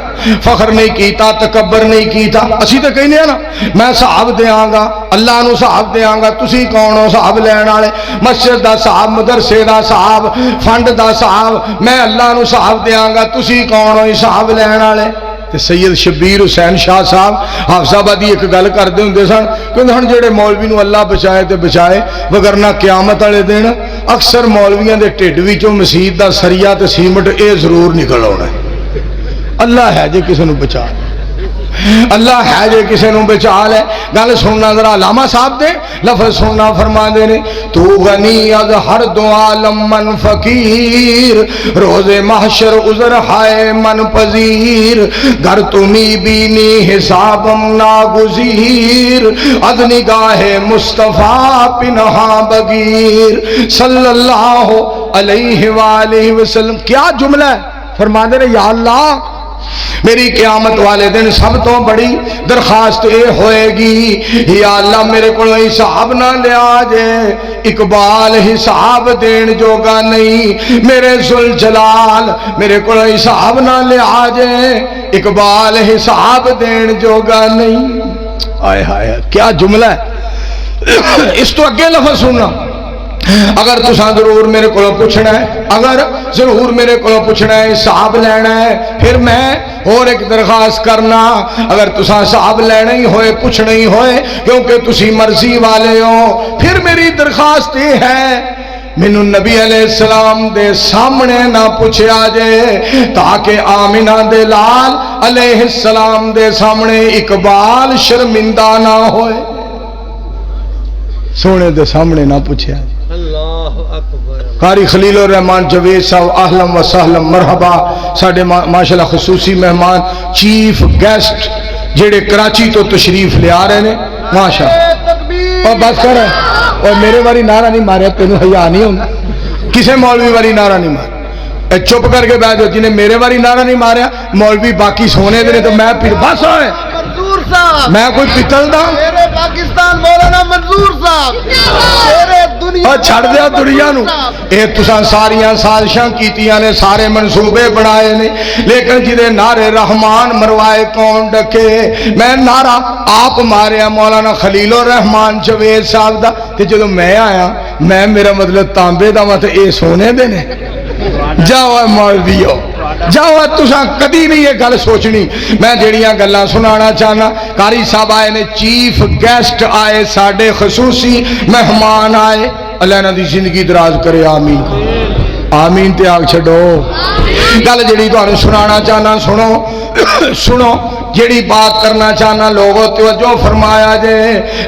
فخر نہیں کیتا، تکبر نہیں کیتا۔ اسی تے کہنے ہیں نا میں صاحب دیاں گا، اللہ نو صاحب دیاں گا، تسی کون ہو صاحب لین والے؟ مسجد دا صاحب، مدرسے دا صاحب، فنڈ دا صاحب، میں اللہ نو صاحب دیاں گا، تسی کون ہو صاحب لین والے؟ سید شبیر حسین شاہ صاحب حافظ آبادی ایک گل کرتے ہوں سن کہ ہن جڑے مولوی نو اللہ بچائے تے بچائے، وگرنہ قیامت والے دن اکثر مولویاں دے ٹھڈ وچوں مسجد دا سریا تے سیمنٹ اے ضرور نکل آنا ہے۔ اللہ ہے جے کسے نو بچا، اللہ ہے جے کسے نو بچا لے۔ گل سننا ذرا، علامہ صاحب دے لفظ سننا، فرما دے نے تو غنی از ہر دو عالم من فقیر، روز محشر عذر ہائے من پذیر، گر تمی بینی حسابم ناگزیر، از نگاہ مصطفیٰ پنہا بگیر صلی اللہ علیہ وآلہ وسلم۔ کیا جملہ ہے؟ فرما دے نے یا اللہ میری قیامت والے دن سب تو بڑی درخواست اے ہوئے گی، یا اللہ میرے کو حساب نہ لیا جے، اقبال حساب دین جوگا نہیں، میرے ذوالجلال میرے کو حساب نہ لیا جے، اقبال حساب دین جوگا نہیں۔ آئے ہائے کیا جملہ ہے۔ اس تو اگے لفظ سننا، اگر تساں ضرور میرے کو پوچھنا ہے، اگر ضرور میرے کو پوچھنا ہے، حساب لینا ہے، پھر میں اور ایک درخواست کرنا، اگر تساں حساب لینا ہی ہوئے، پوچھنا ہی ہوئے کیونکہ تسی مرضی والے ہو، پھر میری درخواست یہ ہے مینوں نبی علیہ السلام دے سامنے نہ پوچھیا جے، تاکہ آمنہ دے لال علیہ السلام دے سامنے اقبال شرمندہ نہ ہوئے، سونے دے سامنے نہ پوچھیا جے۔ اللہ اکبر۔ قاری خلیل الرحمان جوید صاحب اہلم و سہلم مرحبا، ساڑھے ماشاءاللہ خصوصی مہمان چیف گیسٹ جڑے کراچی تو تشریف لے آ رہے ہیں ماشاءاللہ۔ اور بات کر رہے ہیں، اور میرے واری نعرہ نہیں مارے، تینوں حیا نہیں ہونا، کسے مولوی واری نعرہ نہیں مارے، چپ کر کے بیٹھ جاؤ، جنہیں میرے واری نعرہ نہیں ماریا مولوی باقی سونے دے تو میں پھر بس ہوئے صاحب، میں کوئی پتل دا شیر پاکستان مولانا منظور صاحب، شیر دنیا اور چھڑ دیا دنیا نو. اے تساں ساریاں سازشاں کیتیاں نے، سارے منصوبے بنائے نے، لیکن جدے نعرے رحمان مروائے کون ڈکے؟ میں نعرہ آپ ماریا مولانا خلیل الرحمان جوید صاحب دا، تے جدو میں آیا میں میرا مطلب تانبے دا مت اے سونے دے نے. جاؤ مولویو جاؤ، تساں کدی نہیں یہ گل سوچنی. میں جڑیاں گلاں سنانا چاہنا، قاری صاحب آئے نے، چیف گیسٹ آئے، ساڈے خصوصی مہمان آئے، اللہ انہاں دی زندگی دراز کرے، آمین آمین تے آگ چھڈو. گل جڑی تانوں سنانا چاہنا سنو سنو، جڑی بات کرنا چاہنا لوگوں توجہ فرمایا جے،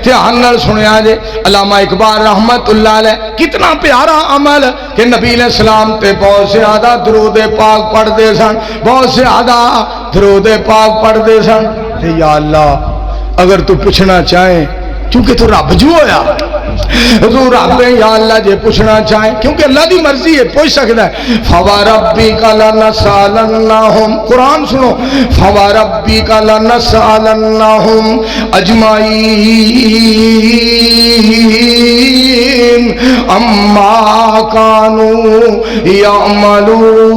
دھیان نال سنیا جے. علامہ اقبال رحمت اللہ علیہ کتنا پیارا عمل کہ نبی علیہ السلام تے بہت سے زیادہ درود پاک پڑھ دے سن، بہت سے زیادہ درود پاک پڑھ دے سن. تے یا اللہ اگر تو پوچھنا چاہیں، کیونکہ تو رب جو ہویا، تو رب یا اللہ جے پوچھنا چاہیں، کیونکہ اللہ دی مرضی ہے، پوچھ سکتا ہے. فَوَرَبِّكَ لَنَسْأَلَنَّهُمْ، قرآن سنو، فَوَرَبِّكَ لَنَسْأَلَنَّهُمْ أَجْمَعِينَ عَمَّا كَانُوا يَعْمَلُونَ.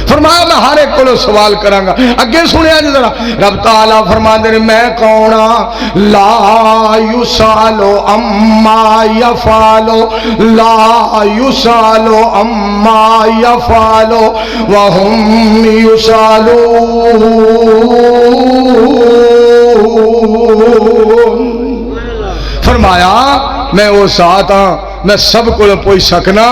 فرمایا میں ہر ایک کو سوال کروں گا. اگے سنیا جی ذرا، رب تعالیٰ فرماندے نے میں کون ہاں؟ لا یسالو اما یفالو، لا یسالو اما یفالو وہم یسالون. فرمایا میں وہ ساتھ ہاں، میں سب کو پوچھ سکنا،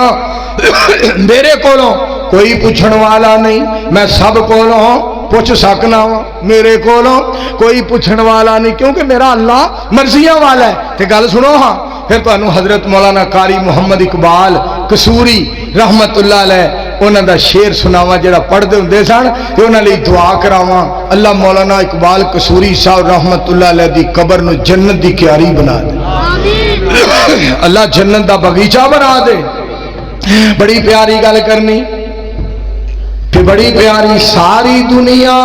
میرے کولوں کوئی پوچھن والا نہیں، میں سب کولوں پوچھ سکنا ہوں، میرے کولوں کوئی پوچھن والا نہیں، کیونکہ میرا اللہ مرضیاں والا ہے. تے گل سنو ہاں، پھر تانوں حضرت مولانا قاری محمد اقبال قصوری رحمت اللہ علیہ انہاں دا شعر سناواں جڑا پڑھدے ہوندے سن، تے انہاں لئی دعا کراواں اللہ مولانا اقبال قصوری صاحب رحمت اللہ علیہ دی قبر نو جنت دی کیاری بنا دے، اللہ جنت دا باغیچہ بنا دے. بڑی پیاری گل کرنی، کہ بڑی پیاری ساری دنیا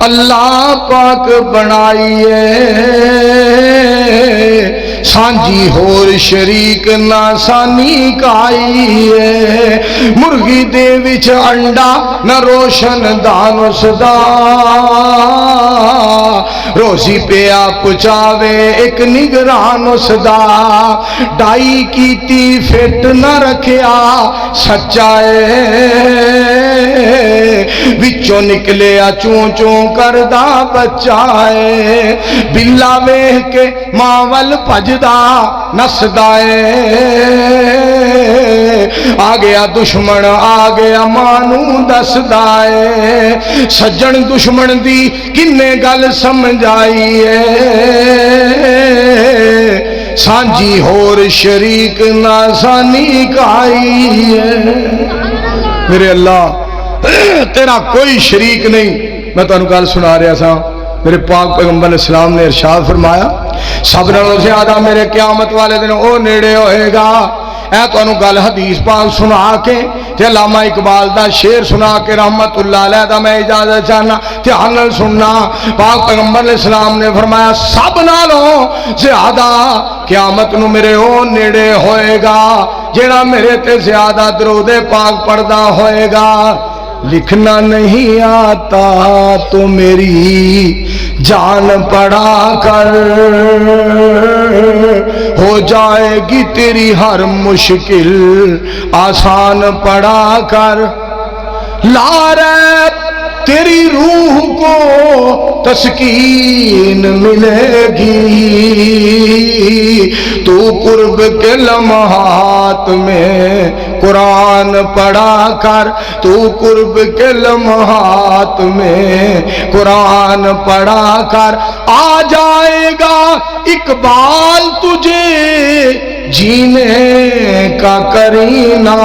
اللہ پاک بنائی ہے، سانجی ہور شریک نہ سانی کائی ہے، مرغی دے وچ انڈا نہ روشن دان اس دا، روزی پیا پچاوے ایک نگران اس دا، ڈائی کیتی فٹ نہ رکھیا سچائے، وچوں نکلیا چون چون کردہ بچائے، بلا ویہ کے ماول پجدہ نسدائے، آگیا دشمن آگیا مانو دسدائے، سجن دشمن دی کنے گل سمجھائیے، سانجی ہور شریک ناسانی کائیے. میرے اللہ تیرا کوئی شریک نہیں. میں تانوں گل سنا رہا سا، میرے پاک پیغمبر علیہ السلام نے ارشاد فرمایا سب نالوں زیادہ میرے قیامت والے دن او نیڑے ہوئے گا. اے تانوں گل حدیث پاک سنا کے تے علامہ اقبال دا شعر سنا کے رحمت اللہ علیہ دا میں اجازت چاہنا، دھیان نال سننا. پاک پیغمبر علیہ السلام نے فرمایا سب نالوں زیادہ قیامت نو میرے او نیڑے ہوئے گا جیڑا میرے تے زیادہ درود پاک پڑھدا ہوئے گا. لکھنا نہیں آتا تو میری جان پڑھا کر، ہو جائے گی تیری ہر مشکل آسان پڑھا کر. لا ریب تیری روح کو تسکین ملے گی، تو قرب کے لمحات میں قرآن پڑھا کر، تو قرب کے لمحات میں قرآن پڑھا کر. آ جائے گا اقبال تجھے جینے کا کرینہ،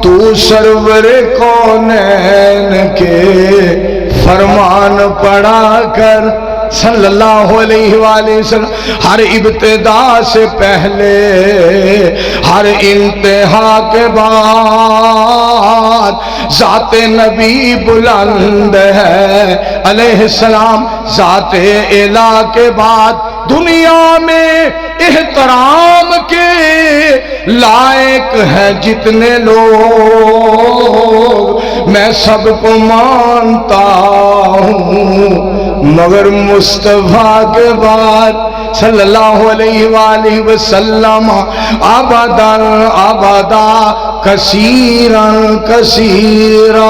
تو سرور کونین کے فرمان پڑھا کر. صلی اللہ علیہ وآلہ وسلم ہر ابتدا سے پہلے ہر انتہا کے بعد ذات نبی بلند ہے علیہ السلام، ذات الہ کے بعد دنیا میں احترام کے لائق ہیں جتنے لوگ، میں سب کو مانتا ہوں مگر مصطفیٰ کے بعد صلی اللہ علیہ وآلہ وسلم ابداً ابدا کثیراً کثیراً۔